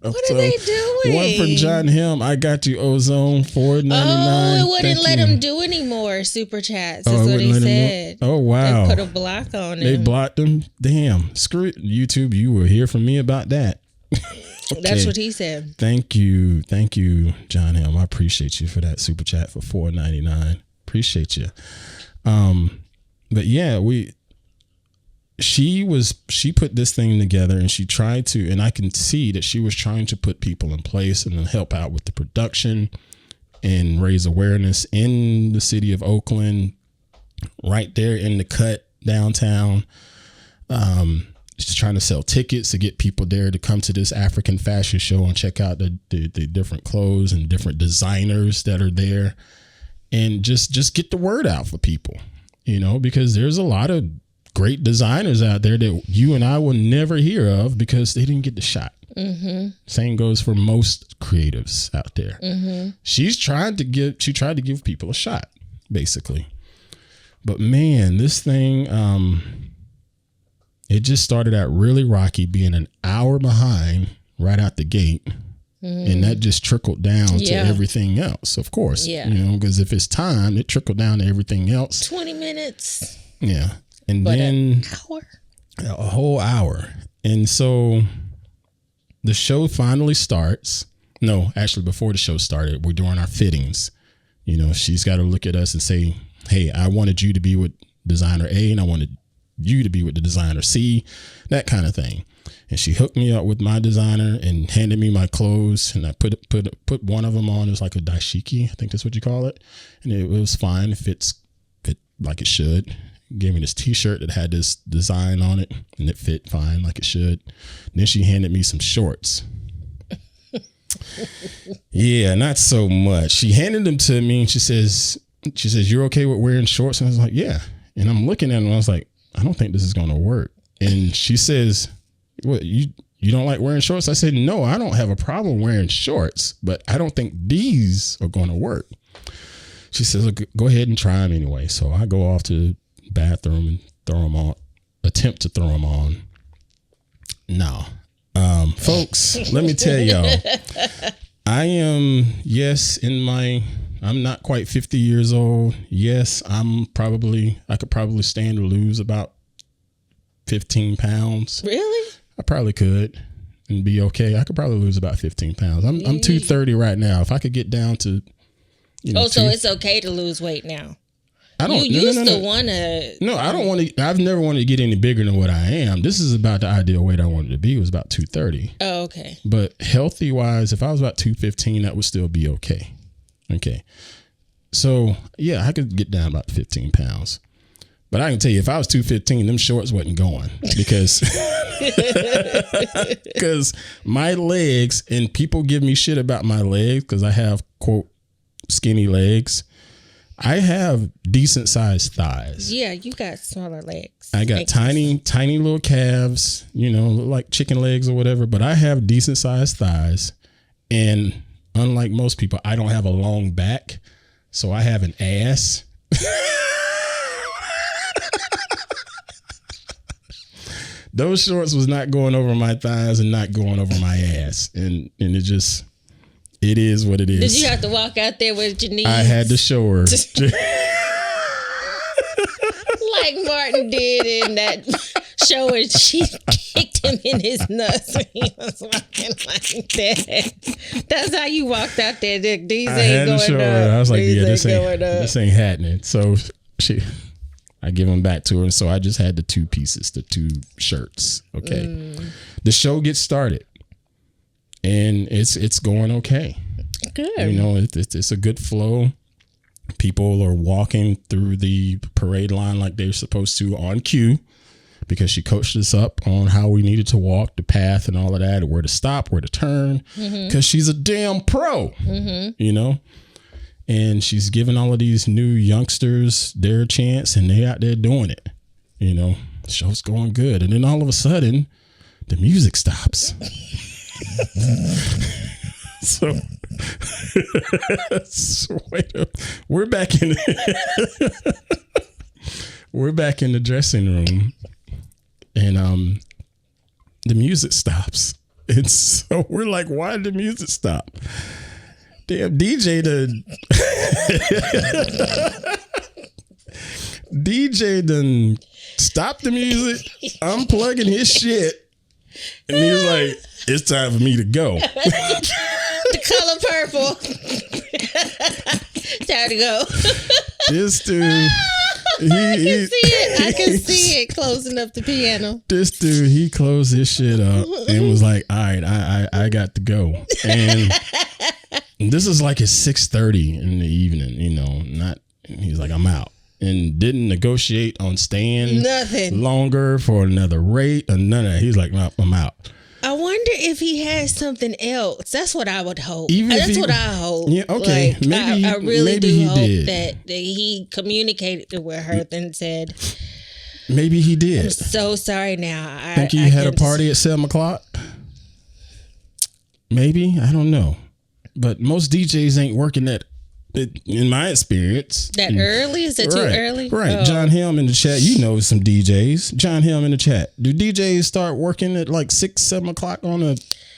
What are they doing? One from John Him. I got you, Ozone, $4.99. Oh, it wouldn't let him do any more super chats. That's what he said. Oh, wow. They put a block on him. They blocked him. Damn. Screw it. YouTube, you will hear from me about that. Okay. That's what he said. Thank you, John Him. I appreciate you for that super chat for $4.99. Appreciate you. But yeah, she put this thing together, and she tried to, and I can see that she was trying to put people in place and help out with the production and raise awareness in the city of Oakland, right there in the cut downtown. She's trying to sell tickets to get people there to come to this African fashion show and check out the different clothes and different designers that are there, and just get the word out for people, you know, because there's a lot of great designers out there that you and I will never hear of because they didn't get the shot. Mm-hmm. Same goes for most creatives out there. Mm-hmm. She tried to give people a shot, basically. But man, this thing, it just started out really rocky, being an hour behind right out the gate. Mm. And that just trickled down to everything else, of course. Yeah. You know, because if it's time, it trickled down to everything else. 20 minutes. Yeah. And but then a whole hour. And so the show finally starts. No, actually, before the show started, we're doing our fittings. You know, she's got to look at us and say, hey, I wanted you to be with designer A, and I wanted you to be with the designer C, that kind of thing. And she hooked me up with my designer and handed me my clothes, and I put one of them on. It was like a dashiki, I think that's what you call it, and it was fine. It fit like it should. Gave me this T-shirt that had this design on it, and it fit fine like it should. And then she handed me some shorts. Yeah, not so much. She handed them to me, and she says, "You're okay with wearing shorts?" And I was like, "Yeah." And I'm looking at them, and I was like, I don't think this is going to work. And she says, what, you don't like wearing shorts? I said, no, I don't have a problem wearing shorts, but I don't think these are going to work. She says, look, go ahead and try them anyway. So I go off to the bathroom and throw them on, attempt to throw them on. No, folks, let me tell y'all, I am, I'm not quite 50 years old. Yes, I could probably stand to lose about 15 pounds. Really? I probably could and be okay. I could probably lose about 15 pounds. I'm 230 right now. If I could get down to, so it's okay to lose weight now. I don't. You used to want to. No, I don't want to. I've never wanted to get any bigger than what I am. This is about the ideal weight I wanted to be. It was about 230. Oh, okay. But healthy wise, if I was about 215, that would still be okay. Okay. So, yeah, I could get down about 15 pounds. But I can tell you, if I was 215, them shorts wasn't going because my legs, and people give me shit about my legs because I have, quote, skinny legs. I have decent sized thighs. Yeah, you got smaller legs. I got tiny little calves, look like chicken legs or whatever, but I have decent sized thighs. And unlike most people, I don't have a long back, so I have an ass. Those shorts was not going over my thighs and not going over my ass. And it is what it is. Did you have to walk out there with your knees? I had to show her. Like Martin did in that show where she kicked him in his nuts when he was walking like that. That's how you walked out there. These ain't going up. I was like, yeah, this ain't happening. So I give them back to her. So I just had the two shirts. Okay. The show gets started. And it's going okay. Good. It's a good flow. People are walking through the parade line like they're supposed to on cue. because she coached us up on how we needed to walk, the path and all of that, where to stop, where to turn, because she's a damn pro, you know? And she's giving all of these new youngsters their chance, and they out there doing it, you know? The show's going good. And then all of a sudden, the music stops. So we're back in the dressing room, and the music stops. And so we're like, why did the music stop? Damn, DJ done stopped the music, unplugging his shit, and he was like, it's time for me to go. The color purple. Time to go. This dude, I can see it closing up the piano. This dude, he closed his shit up and was like, all right, I got to go. And this is like at 6:30 in the evening, you know, he's like, I'm out. And didn't negotiate on staying nothing longer for another rate or none of that. He's like, no, I'm out. I wonder if he has something else. That's what I would hope. That's what I hope. Yeah, okay. Like, maybe I really do hope did. that he communicated with her and said, maybe he did. I'm so sorry now. I think he had a party at 7 o'clock. Maybe. I don't know. But most DJs ain't working that, in my experience. That early? Is it too early? Right. Oh. John Helm in the chat. You know some DJs. John Helm in the chat. Do DJs start working at like 6, 7 o'clock on a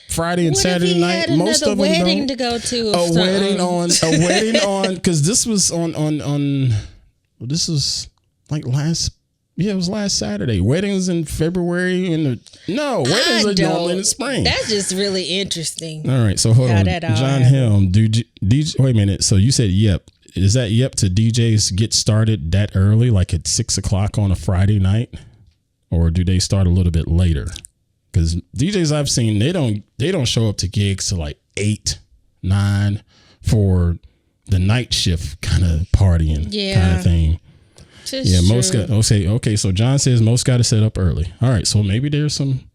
Friday and Saturday night? Most of them wedding to go to. A wedding on, because this was on this was like it was last Saturday. Weddings in February weddings are normally in the spring. That's just really interesting. All right, so hold on. John Helm, DJ, wait a minute. So you said yep. Is that yep to DJs get started that early, like at 6 o'clock on a Friday night? Or do they start a little bit later? Because DJs I've seen, they don't show up to gigs till like 8, 9 for the night shift kind of partying kind of thing. Most got okay. So John says most got to set up early. All right, so maybe there was some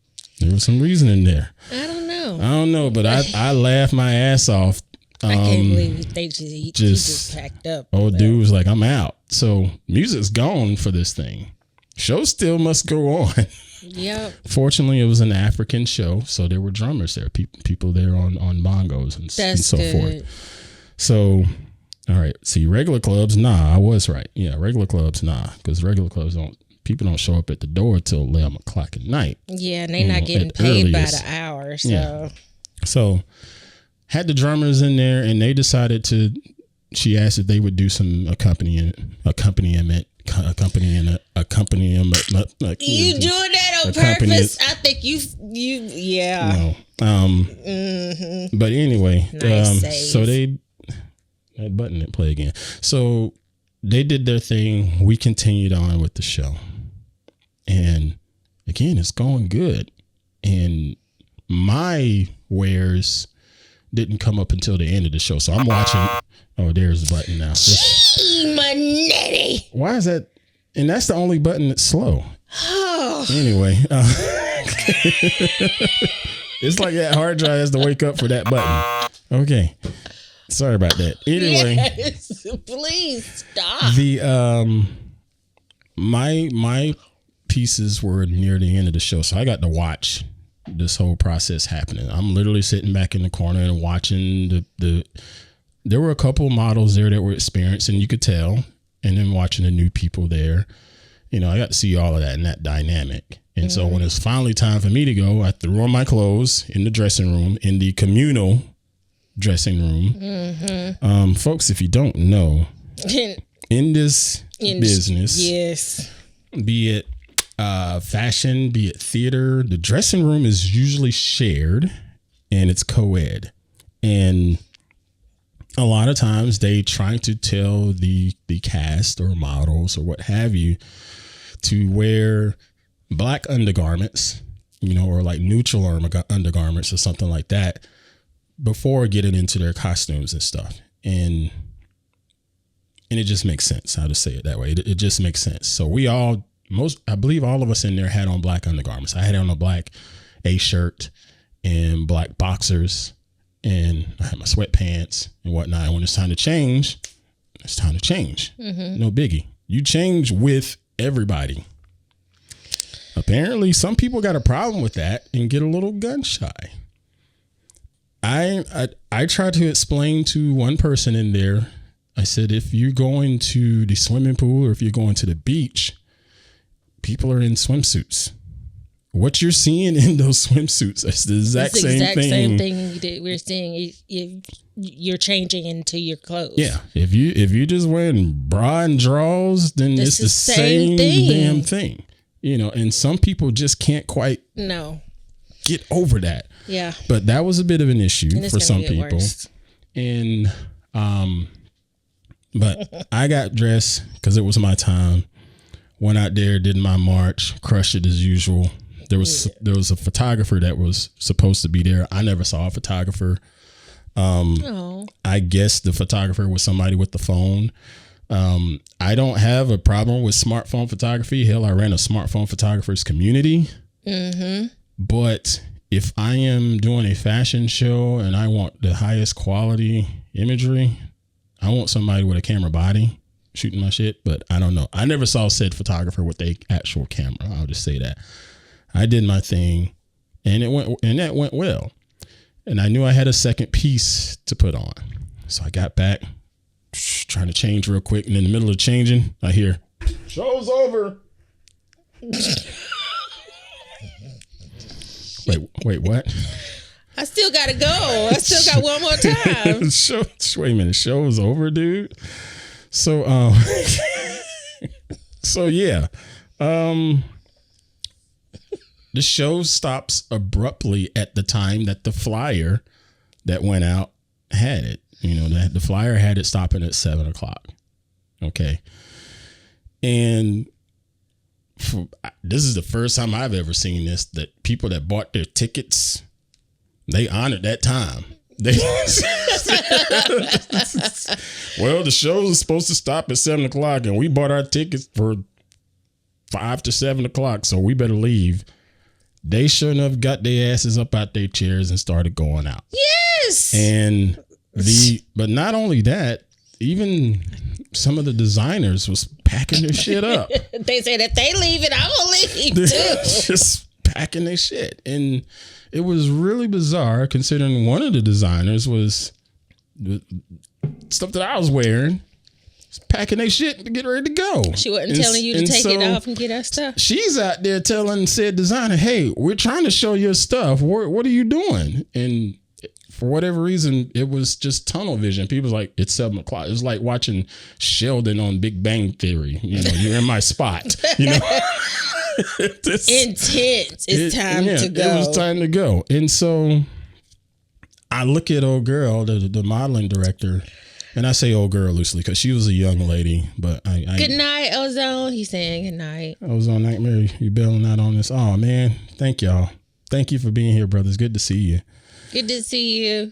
reasoning there. I don't know, but I laughed my ass off. I can't believe he just packed up. Dude was like, I'm out. So music's gone for this thing. Show still must go on. Yep. Fortunately, it was an African show, so there were drummers there, people there on bongos and so forth. So. All right. See, regular clubs, nah, I was right. Yeah, regular clubs, nah, because regular clubs people don't show up at the door till 11 o'clock at night. Yeah, and they're not getting paid by the hour. So. Yeah. So had the drummers in there, and they decided she asked if they would do some accompaniment. You doing that on purpose? I think yeah. No. But anyway, nice so that button didn't play again. So they did their thing. We continued on with the show. And again, it's going good. And my wares didn't come up until the end of the show. So I'm watching. Oh, there's the button now. Manetti. Why is that? And that's the only button that's slow. Oh. Anyway. It's like that hard drive has to wake up for that button. Okay. Sorry about that. Anyway, yes, please stop. The my pieces were near the end of the show, so I got to watch this whole process happening. I'm literally sitting back in the corner and watching the. There were a couple models there that were experienced, and you could tell. And then watching the new people there, you know, I got to see all of that and that dynamic. And so when it's finally time for me to go, I threw on my clothes in the dressing room, in the communal dressing room. Folks, if you don't know, in this business, yes, be it fashion, be it theater, the dressing room is usually shared and it's co-ed. And a lot of times they try to tell the cast or models or what have you to wear black undergarments, you know, or like neutral undergarments or something like that before getting into their costumes and stuff. And it just makes sense how to say it that way. It just makes sense. So we all I believe all of us in there had on black undergarments. I had on a black A shirt and black boxers, and I had my sweatpants and whatnot. And when it's time to change, it's time to change. Mm-hmm. No biggie. You change with everybody. Apparently, some people got a problem with that and get a little gun shy. I tried to explain to one person in there. I said, if you're going to the swimming pool or if you're going to the beach, people are in swimsuits. What you're seeing in those swimsuits is the exact same thing that we're seeing. You're changing into your clothes. Yeah. If you're just wearing bra and drawers, then it's the same damn thing. You know, and some people just can't quite get over that. Yeah. But that was a bit of an issue for some people. Worse. And but I got dressed because it was my time. Went out there, did my march, crushed it as usual. There was a photographer that was supposed to be there. I never saw a photographer. I guess the photographer was somebody with the phone. I don't have a problem with smartphone photography. Hell, I ran a smartphone photographers community. Mm-hmm. But if I am doing a fashion show and I want the highest quality imagery, I want somebody with a camera body shooting my shit. But I don't know. I never saw said photographer with a actual camera. I'll just say that. I did my thing, and that went well. And I knew I had a second piece to put on. So I got back, trying to change real quick. And in the middle of changing, I hear, "Show's over." Wait, what? I still got to go. I still got one more time. Wait a minute. Show's over, dude. So, yeah. The show stops abruptly at the time that the flyer that went out had it. You know, the flyer had it stopping at 7:00. Okay. And this is the first time I've ever seen this, that people that bought their tickets, they honored that time. Well, the show was supposed to stop at 7:00 and we bought our tickets for 5 to 7:00. So we better leave. They sure enough got their asses up out their chairs and started going out. Yes. And but not only that, even some of the designers was packing their shit up. They said if they leave it, I will leave too. Just packing their shit. And it was really bizarre considering one of the designers was the stuff that I was wearing. Packing their shit to get ready to go. She wasn't telling you to take it off and get our stuff. She's out there telling said designer, "Hey, we're trying to show your stuff. What are you doing?" And for whatever reason, it was just tunnel vision. People was like, "It's 7:00." It was like watching Sheldon on Big Bang Theory. You know, you're in my spot. You know, it's intense. It's time to go. It was time to go. And so I look at old girl, the modeling director. And I say old girl loosely because she was a young lady, but I good night, Ozone. He's saying good night. Ozone Nightmare, you bailing out on this. Oh man, thank y'all. Thank you for being here, brothers. Good to see you. Good to see you.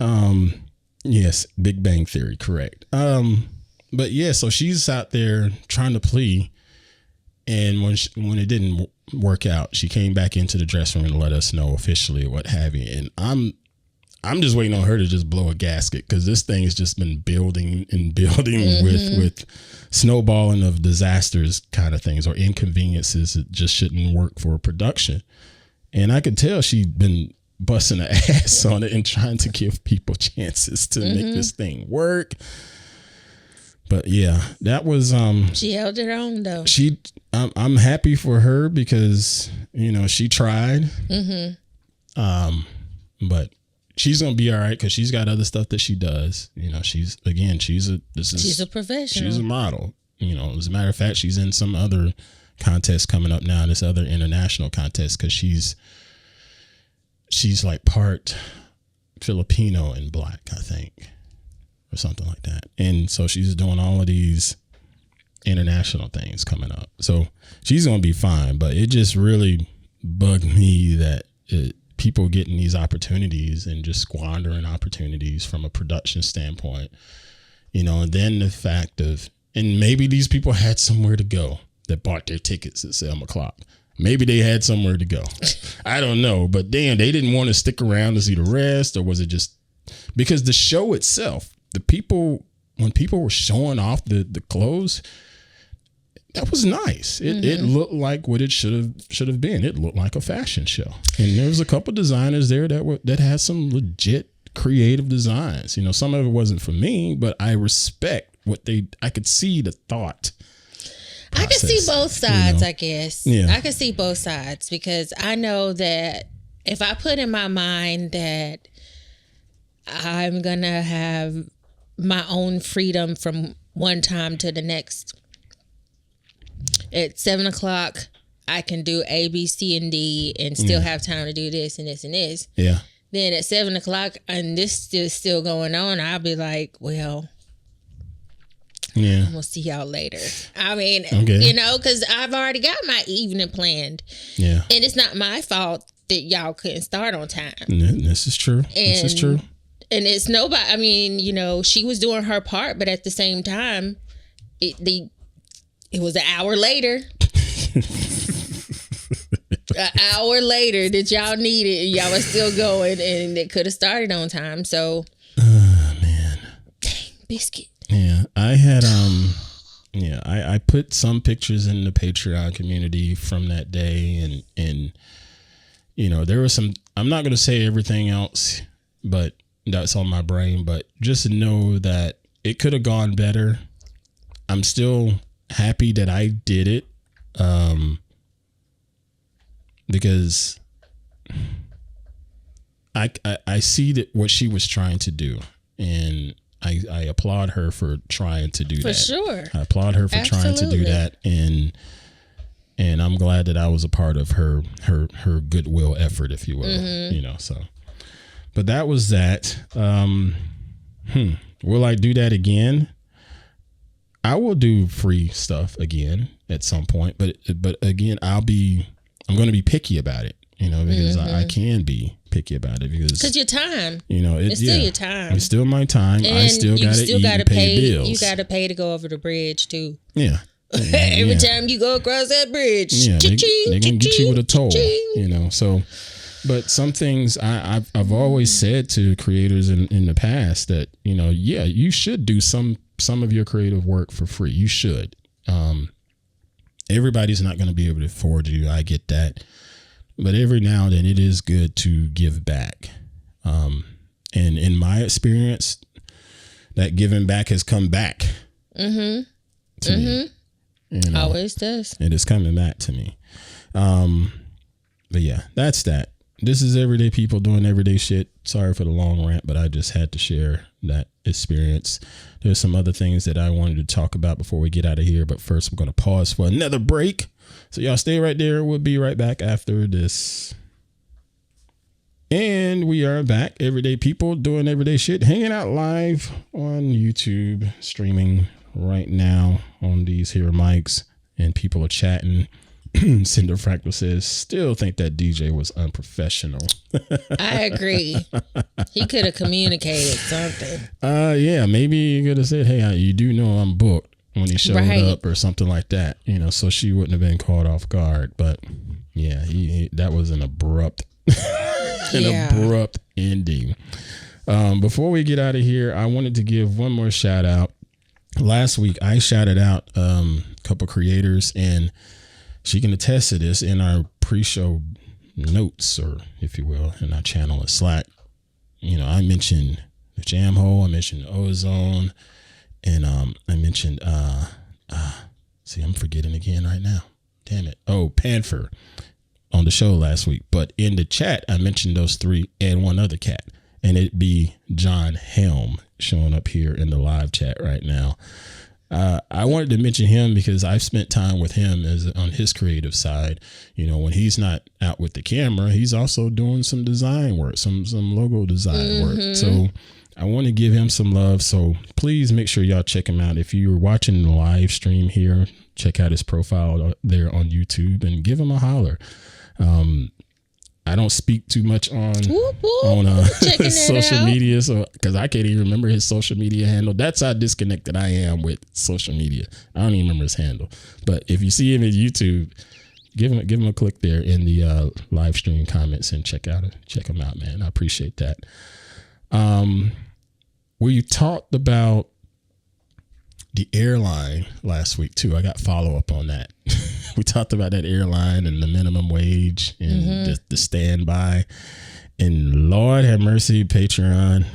Yes, Big Bang Theory, correct. But yeah, so she's out there trying to plea, and when it didn't work out, she came back into the dressing room and let us know officially what have you. And I'm just waiting on her to just blow a gasket because this thing has just been building and building with snowballing of disasters kind of things or inconveniences that just shouldn't work for production. And I could tell she'd been busting her ass on it and trying to give people chances to make this thing work. But yeah, that was she held her own though. I'm happy for her because, you know, she tried. But she's gonna be all right because she's got other stuff that she does. You know, she's a professional. She's a model. You know, as a matter of fact, she's in some other contest coming up now. This other international contest because she's like part Filipino and black, I think, or something like that. And so she's doing all of these international things coming up. So she's gonna be fine. But it just really bugged me that people getting these opportunities and just squandering opportunities from a production standpoint, you know, and then the fact of, and maybe these people had somewhere to go. that bought their tickets at 7 o'clock. Maybe they had somewhere to go. I don't know. But damn, they didn't want to stick around to see the rest, or was it just because the show itself, when people were showing off the clothes, that was nice. It looked like what it should have been. It looked like a fashion show. And there was a couple designers there that had some legit creative designs. You know, some of it wasn't for me, but I respect I could see the thought process, I can see both sides, you know? I guess. Yeah. I can see both sides because I know that if I put in my mind that I'm going to have my own freedom from one time to the next, at 7 o'clock, I can do A, B, C, and D and still have time to do this and this and this. Yeah. Then at 7 o'clock and this is still going on, I'll be like, well, yeah, we'll see y'all later. I mean, okay. you know, because I've already got my evening planned. Yeah. And it's not my fault that y'all couldn't start on time. This is true. This is true. And it's nobody, I mean, you know, she was doing her part, but at the same time, it was an hour later. An hour later that y'all needed, y'all was still going, and it could have started on time. So, man, dang, biscuit. Yeah, I had I put some pictures in the Patreon community from that day, and you know, there was some. I'm not gonna say everything else, but that's on my brain. But just know that it could have gone better. I'm still happy that I did it, because I see that what she was trying to do, and I applaud her for trying to do that. For sure. I applaud her for trying to do that, and I'm glad that I was a part of her goodwill effort, if you will. You know, so. But that was that. Will I do that again? I will do free stuff again at some point, but again, I'm going to be picky about it, you know, because I can be picky about it because your time, you know, it's still your time. It's still my time. And I still got to eat and pay bills. You got to pay to go over the bridge too. Yeah. Every time you go across that bridge, they're gonna get you with a toll, you know. So, but some things I've always said to creators in the past that, you know, you should do some of your creative work for free. You should. Everybody's not going to be able to afford you. I get that. But every now and then it is good to give back. And in my experience, that giving back has come back to me. You know, always does. It is coming back to me. But yeah, that's that. This is everyday people doing everyday shit. Sorry for the long rant, but I just had to share that experience. There's some other things that I wanted to talk about before we get out of here. But first, we're going to pause for another break. So y'all stay right there. We'll be right back after this. And we are back. Everyday people doing everyday shit. Hanging out live on YouTube. Streaming right now on these here mics. And people are chatting. Cinder Fractal says, still think that DJ was unprofessional. I agree. He could have communicated something. Yeah, maybe you could have said, hey, you do know I'm booked when he showed up or something like that, you know, so she wouldn't have been caught off guard. But yeah, he that was an abrupt abrupt ending. Before we get out of here, I wanted to give one more shout out. Last week, I shouted out a couple creators, and she can attest to this in our pre-show notes, or if you will, in our channel at Slack. You know, I mentioned the Jam Hole, I mentioned Ozone, and I mentioned see, I'm forgetting again right now. Damn it. Oh, Panther on the show last week. But in the chat, I mentioned those three and one other cat, and it'd be John Helm showing up here in the live chat right now. I wanted to mention him because I've spent time with him on his creative side. You know, when he's not out with the camera, he's also doing some design work, some logo design work. So I want to give him some love. So please make sure y'all check him out. If you're watching the live stream here, check out his profile there on YouTube and give him a holler. I don't speak too much on social media, so because I can't even remember his social media handle. That's how disconnected I am with social media. I don't even remember his handle. But if you see him at YouTube, give him a click there in the live stream comments and check him out, man. I appreciate that. We talked about the airline last week too. I got follow up on that. We talked about that airline and the minimum wage and the standby. And Lord have mercy, Patreon.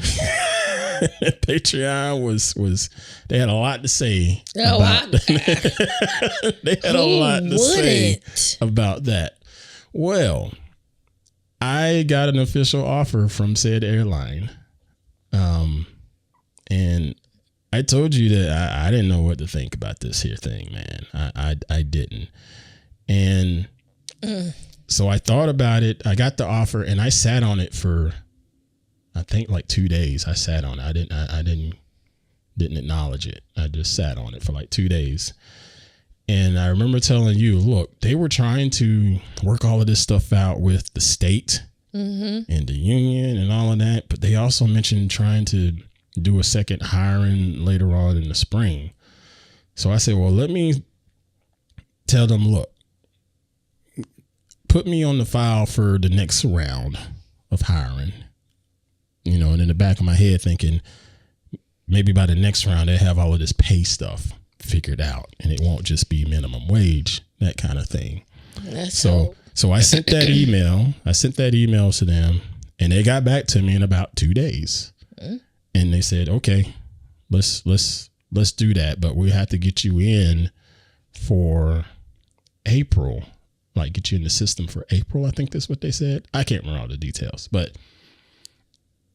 Patreon was they had a lot to say. They had a lot to say about that. Well, I got an official offer from said airline. And I told you that I didn't know what to think about this here thing, man. I didn't. And so I thought about it. I got the offer and I sat on it for, I think like 2 days. I sat on it. I didn't acknowledge it. I just sat on it for like 2 days. And I remember telling you, look, they were trying to work all of this stuff out with the state and the union and all of that. But they also mentioned trying to do a second hiring later on in the spring. So I said, well, let me tell them, look, put me on the file for the next round of hiring, and in the back of my head thinking maybe by the next round, they have all of this pay stuff figured out and it won't just be minimum wage, that kind of thing. So I sent that email. I sent that email to them and they got back to me in about 2 days. And they said, okay, let's do that. But we have to get you in for April, like get you in the system for April. I think that's what they said. I can't remember all the details, but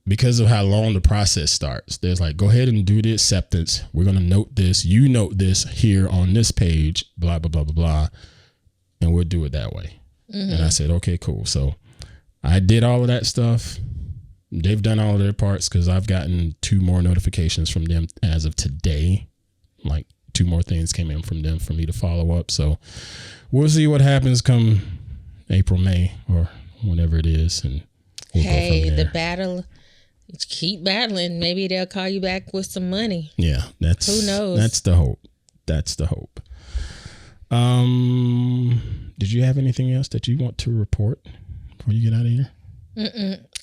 because of how long the process starts, there's like, go ahead and do the acceptance. We're going to note this. You note this here on this page, blah, blah, blah, blah, blah. And we'll do it that way. And I said, okay, cool. So I did all of that stuff. They've done all of their parts because I've gotten 2 more notifications from them as of today. Like 2 more things came in from them for me to follow up. So we'll see what happens come April, May, or whenever it is. And we'll go from there. The battle, keep battling. Maybe they'll call you back with some money. Yeah, who knows? That's the hope. That's the hope. Did you have anything else that you want to report before you get out of here?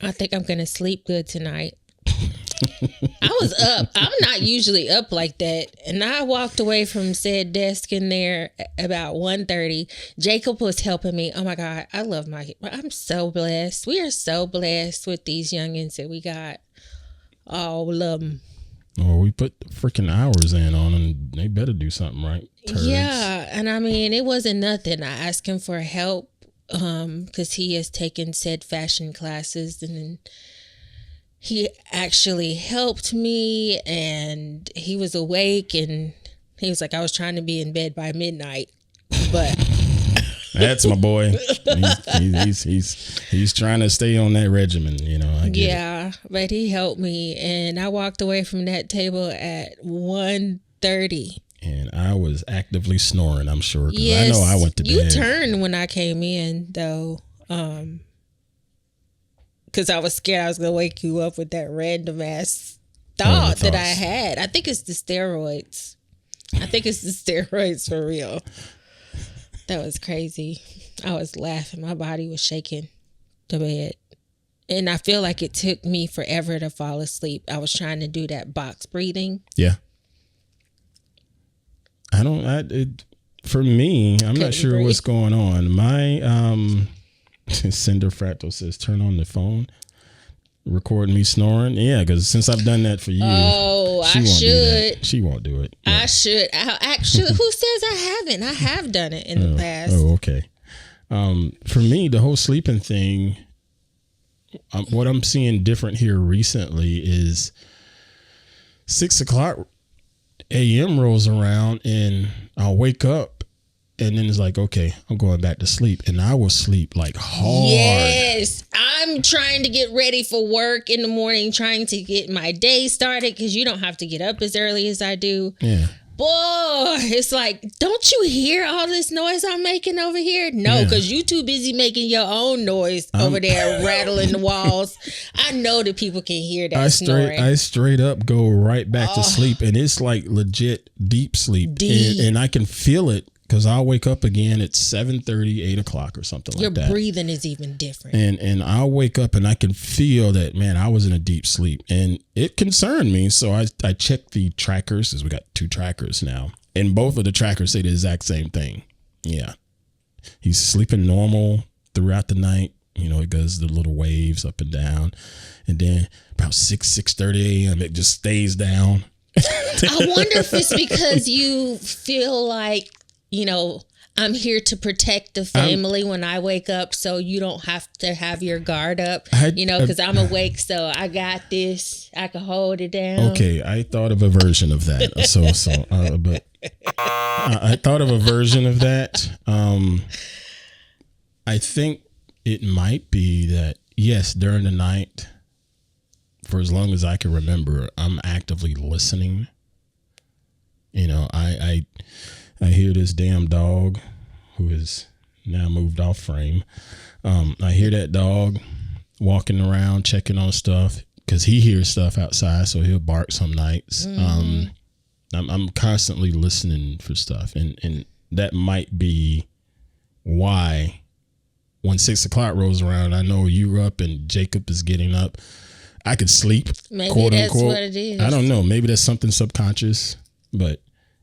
I think I'm going to sleep good tonight. I was up. I'm not usually up like that. And I walked away from said desk in there about 1:30. Jacob was helping me. Oh my God. I'm so blessed. We are so blessed with these youngins that we got. All of them. Well, we put freaking hours in on them. They better do something right. Turds. Yeah. And I mean, it wasn't nothing. I asked him for help. Because he has taken said fashion classes and then he actually helped me and he was awake and he was like, I was trying to be in bed by midnight, but that's my boy. He's trying to stay on that regimen, I get it. But he helped me and I walked away from that table at 1:30. And I was actively snoring, I'm sure, because I know I went to bed. You turned when I came in, though, because I was scared I was going to wake you up with that random ass thought that I had. I think it's the steroids. For real. That was crazy. I was laughing. My body was shaking the bed. And I feel like it took me forever to fall asleep. I was trying to do that box breathing. Yeah. For me, I'm not sure what's going on. My Cinder Fractal says, turn on the phone, record me snoring. Yeah, because since I've done that for you, she won't do it. Yeah. I should. Actually, who says I haven't? I have done it in the past. Oh, okay. For me, the whole sleeping thing, what I'm seeing different here recently is 6:00 a.m. rolls around and I'll wake up and then it's like, okay, I'm going back to sleep. And I will sleep like hard. Yes. I'm trying to get ready for work in the morning, trying to get my day started because you don't have to get up as early as I do. Yeah. boy, it's like, don't you hear all this noise I'm making over here? No, because you too busy making your own noise over there, rattling the walls. I know that people can hear that snoring. I straight up go right back to sleep, and it's like legit deep sleep. And I can feel it. Because I'll wake up again at 7:30, 8 o'clock or something like that. Your breathing is even different. And I'll wake up and I can feel that, man, I was in a deep sleep. And it concerned me. So I checked the trackers, because we got 2 trackers now. And both of the trackers say the exact same thing. Yeah. He's sleeping normal throughout the night. You know, it goes the little waves up and down. And then about 6:30 a.m., it just stays down. I wonder if it's because you feel like, you know, I'm here to protect the family when I wake up, so you don't have to have your guard up, because I'm awake, so I got this. I can hold it down. Okay, I thought of a version of that. But I thought of a version of that. I think it might be that, yes, during the night, for as long as I can remember, I'm actively listening. You know, I hear this damn dog who is now moved off frame. I hear that dog walking around, checking on stuff, because he hears stuff outside, so he'll bark some nights. I'm constantly listening for stuff, and that might be why when 6 o'clock rolls around, I know you're up and Jacob is getting up. I could sleep, maybe quote that's unquote. What it is. I don't know. Maybe that's something subconscious, but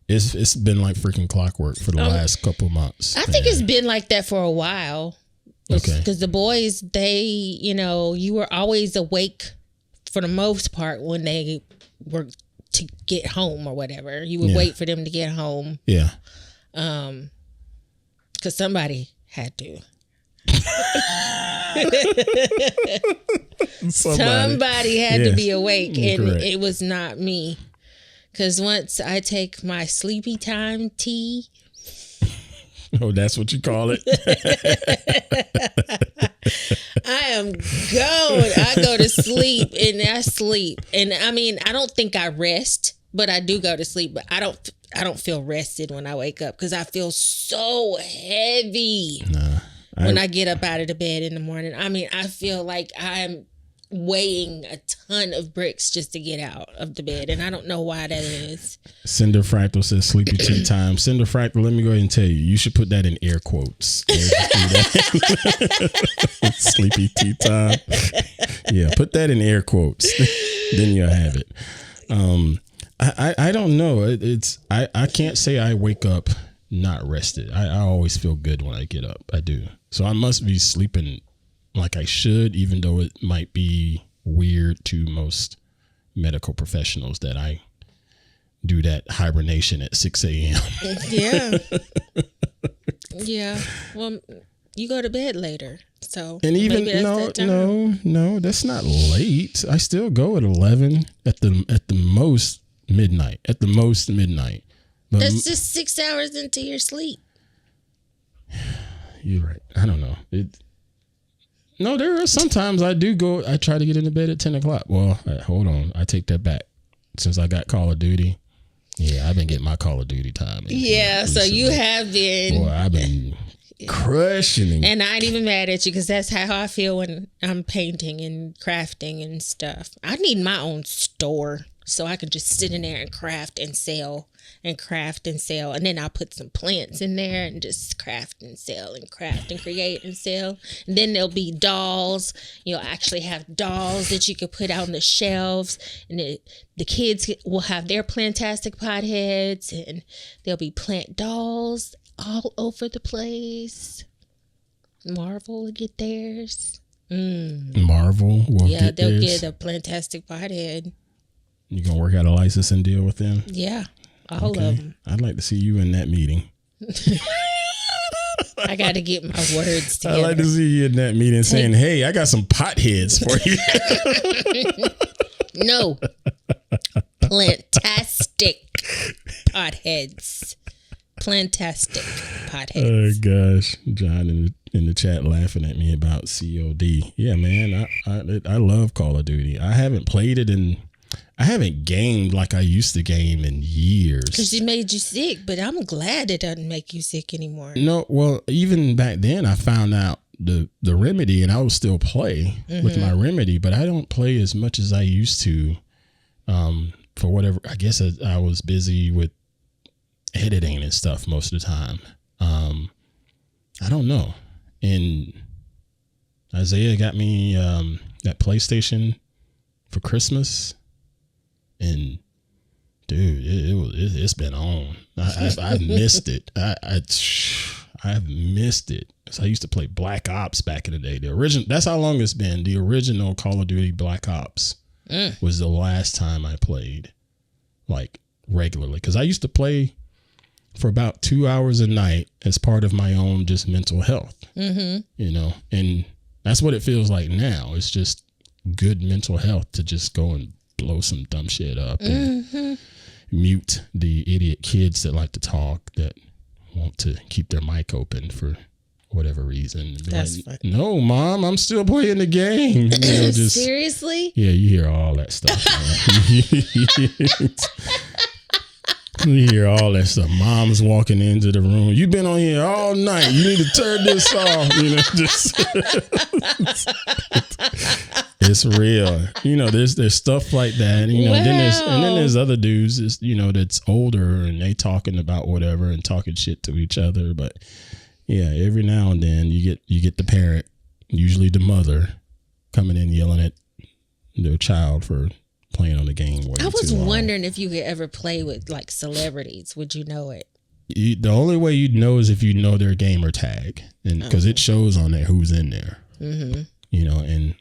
it's been like freaking clockwork for the last couple months. I think it's been like that for a while. Okay. Because the boys, they, you were always awake for the most part when they were to get home or whatever. You would wait for them to get home. Yeah. Because somebody had to. Somebody had to be awake, and it was not me. Because once I take my sleepy time tea. Oh, that's what you call it? I am going. I go to sleep and I sleep. And I mean, I don't think I rest, but I do go to sleep. But I don't feel rested when I wake up because I feel so heavy when I get up out of the bed in the morning. I mean, I feel like I'm weighing a ton of bricks just to get out of the bed, and I don't know why that is. Cinder Fractal says sleepy tea time. Cinder Fractal, let me go ahead and tell you, you should put that in air quotes. Sleepy tea time. Yeah, put that in air quotes. Then you'll have it. I don't know. I can't say I wake up not rested. I always feel good when I get up. I do. So I must be sleeping like I should, even though it might be weird to most medical professionals that I do that hibernation at 6 a.m. Yeah. Yeah. Well, you go to bed later. So and even no, that's not late. I still go at 11 at the most midnight. At the most midnight. But that's just 6 hours into your sleep. You're right. I don't know. No, there are sometimes I do go. I try to get into bed at 10 o'clock. Well, hold on. I take that back. Since I got Call of Duty, I've been getting my Call of Duty time. So you have been. Boy, I've been crushing. And I ain't even mad at you because that's how I feel when I'm painting and crafting and stuff. I need my own store so I can just sit in there and craft and sell. And craft and sell, and then I'll put some plants in there and just craft and sell and craft and create and sell. And then there'll be dolls. You'll actually have dolls that you could put out on the shelves, and the kids will have their Plantastic Potheads, and there'll be plant dolls all over the place. Marvel will get theirs. Marvel will get theirs. They'll get a Plantastic Pothead. You gonna work out a licensing deal with them? Yeah. All of them. I'd like to see you in that meeting. I got to get my words together. I'd like to see you in that meeting saying, hey, I got some potheads for you. No. Plantastic potheads. Plantastic potheads. Oh, gosh. John in the chat laughing at me about COD. Yeah, man. I love Call of Duty. I haven't played it in I haven't gamed like I used to game in years. Because it made you sick, but I'm glad it doesn't make you sick anymore. No, well, even back then I found out the remedy, and I would still play with my remedy, but I don't play as much as I used to. For whatever, I guess I was busy with editing and stuff most of the time. I don't know. And Isaiah got me that PlayStation for Christmas, and dude, it's been on. I've missed it. I've missed it. So I used to play Black Ops back in the day. The original. That's how long it's been. The original Call of Duty Black Ops was the last time I played like regularly, because I used to play for about 2 hours a night as part of my own just mental health. You know, and that's what it feels like now. It's just good mental health to just go and blow some dumb shit up and mute the idiot kids that like to talk, that want to keep their mic open for whatever reason. That's like, no, Mom, I'm still playing the game. You know, just, seriously? Yeah, you hear all that stuff. You hear all that stuff. Mom's walking into the room. You've been on here all night. You need to turn this off. You know, just it's real. You know, there's stuff like that. You know, wow. then there's other dudes, you know, that's older and they talking about whatever and talking shit to each other. But yeah, every now and then you get the parent, usually the mother, coming in yelling at their child for playing on the game way too long. I was wondering if you could ever play with like celebrities. Would you know it? The only way you'd know is if you know their gamer tag, and because it shows on there who's in there. You know, and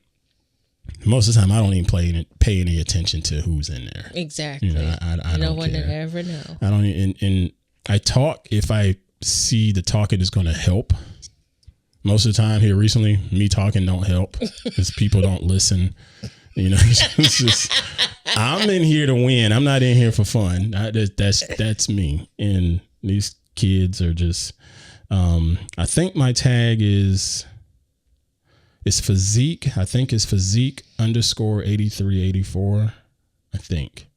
most of the time I don't even pay any attention to who's in there. Exactly. You know, I no don't one care. would ever know. I don't. And I talk if I see the talking is going to help. Most of the time here recently, me talking don't help because people don't listen. You know, it's just, I'm in here to win. I'm not in here for fun. That's me. And these kids are just, I think my tag is physique. I think it's physique _8384. I think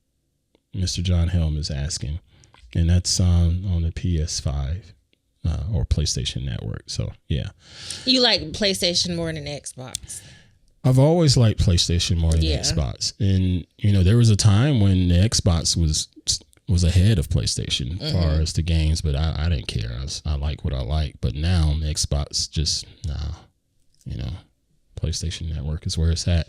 Mr. John Helm is asking, and that's on the PS5 or PlayStation Network. So yeah. You like PlayStation more than Xbox? I've always liked PlayStation more than Xbox. And, you know, there was a time when the Xbox was ahead of PlayStation as far as the games, but I didn't care. I like what I like. But now Xbox just, you know, PlayStation Network is where it's at.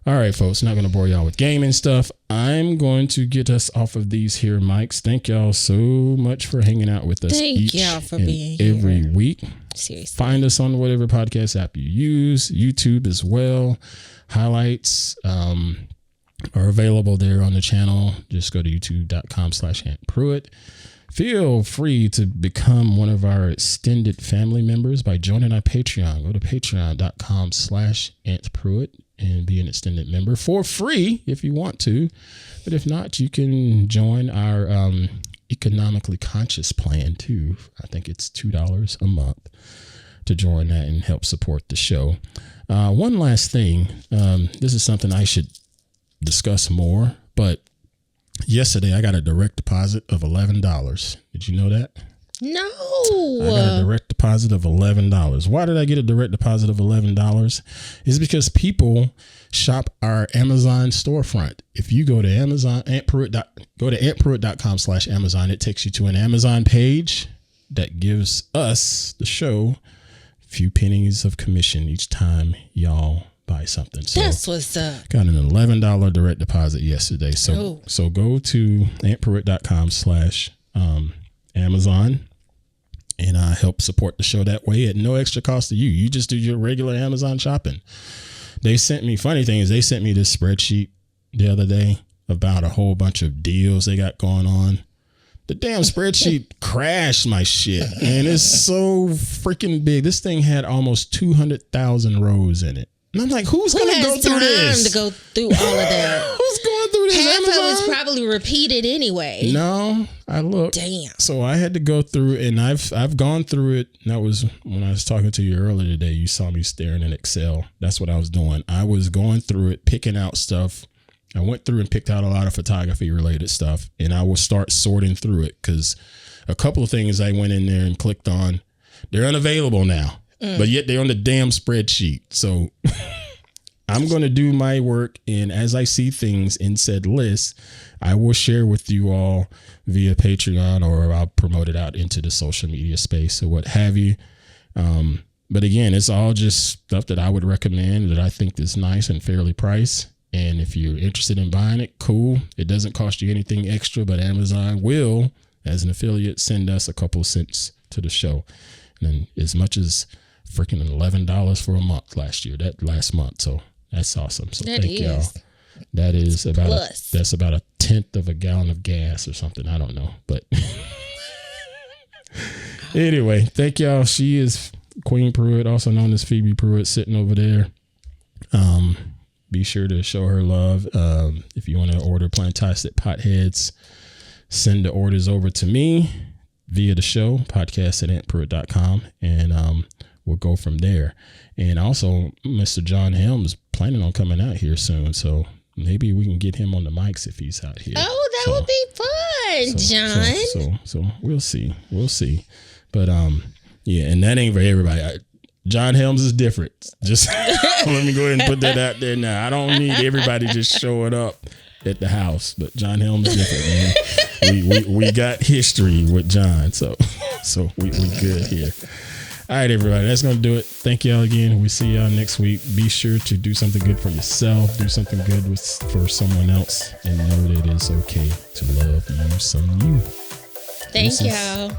All right, folks, not going to bore y'all with gaming stuff. I'm going to get us off of these here mics. Thank y'all so much for hanging out with us. Thank y'all for being here every week. Seriously. Find us on whatever podcast app you use, YouTube as well. Highlights are available there on the channel. Just go to youtube.com/Aunt Pruitt. Feel free to become one of our extended family members by joining our Patreon. Go to patreon.com/Aunt Pruitt and be an extended member for free if you want to. But if not, you can join our economically conscious plan too. I think it's $2 a month to join that and help support the show. One last thing. This is something I should discuss more, but yesterday I got a direct deposit of $11. Did you know that? No. I got a direct deposit of $11. Why did I get a direct deposit of $11? It's because people shop our Amazon storefront. If you go to Amazon, go to AuntPruitt.com/Amazon, it takes you to an Amazon page that gives us, the show, a few pennies of commission each time y'all buy something. So that's what's up. Got an $11 direct deposit yesterday. So go to AuntPruitt.com/Amazon and help support the show that way at no extra cost to you. You just do your regular Amazon shopping. They sent me, funny thing is they sent me this spreadsheet the other day about a whole bunch of deals they got going on. The damn spreadsheet crashed my shit, and it's so freaking big. This thing had almost 200,000 rows in it. And I'm like, who's going to go through this? To go through all of that? Who's going through this? Half Amazon? of it's probably repeated anyway. No, I looked. Damn. So I had to go through, and I've gone through it. And that was when I was talking to you earlier today. You saw me staring in Excel. That's what I was doing. I was going through it, picking out stuff I went through and picked out a lot of photography related stuff, and I will start sorting through it because a couple of things I went in there and clicked on, they're unavailable now, but yet they're on the damn spreadsheet. So I'm going to do my work, and as I see things in said list, I will share with you all via Patreon, or I'll promote it out into the social media space or what have you. But again, it's all just stuff that I would recommend that I think is nice and fairly priced. And if you're interested in buying it, cool. It doesn't cost you anything extra, but Amazon will, as an affiliate, send us a couple of cents to the show. And then as much as freaking $11 for a month last month. So that's awesome. So thank y'all. That is that's about a tenth of a gallon of gas or something. I don't know. But anyway, thank y'all. She is Queen Pruitt, also known as Phoebe Pruitt, sitting over there. Be sure to show her love. If you want to order Plantastic Potheads, send the orders over to me via the show, podcast@antpruitt.com, and we'll go from there. And also, Mr. John Helms planning on coming out here soon, so maybe we can get him on the mics if he's out here. Oh, that would be fun, John. So we'll see. But yeah, and that ain't for everybody. John Helms is different. Just let me go ahead and put that out there now. I don't need everybody just showing up at the house, but John Helms is different, man. We got history with John, so we good here. All right, everybody, that's going to do it. Thank y'all again. We'll see y'all next week. Be sure to do something good for yourself. Do something good for someone else, and know that it's okay to love you some you. Thank y'all.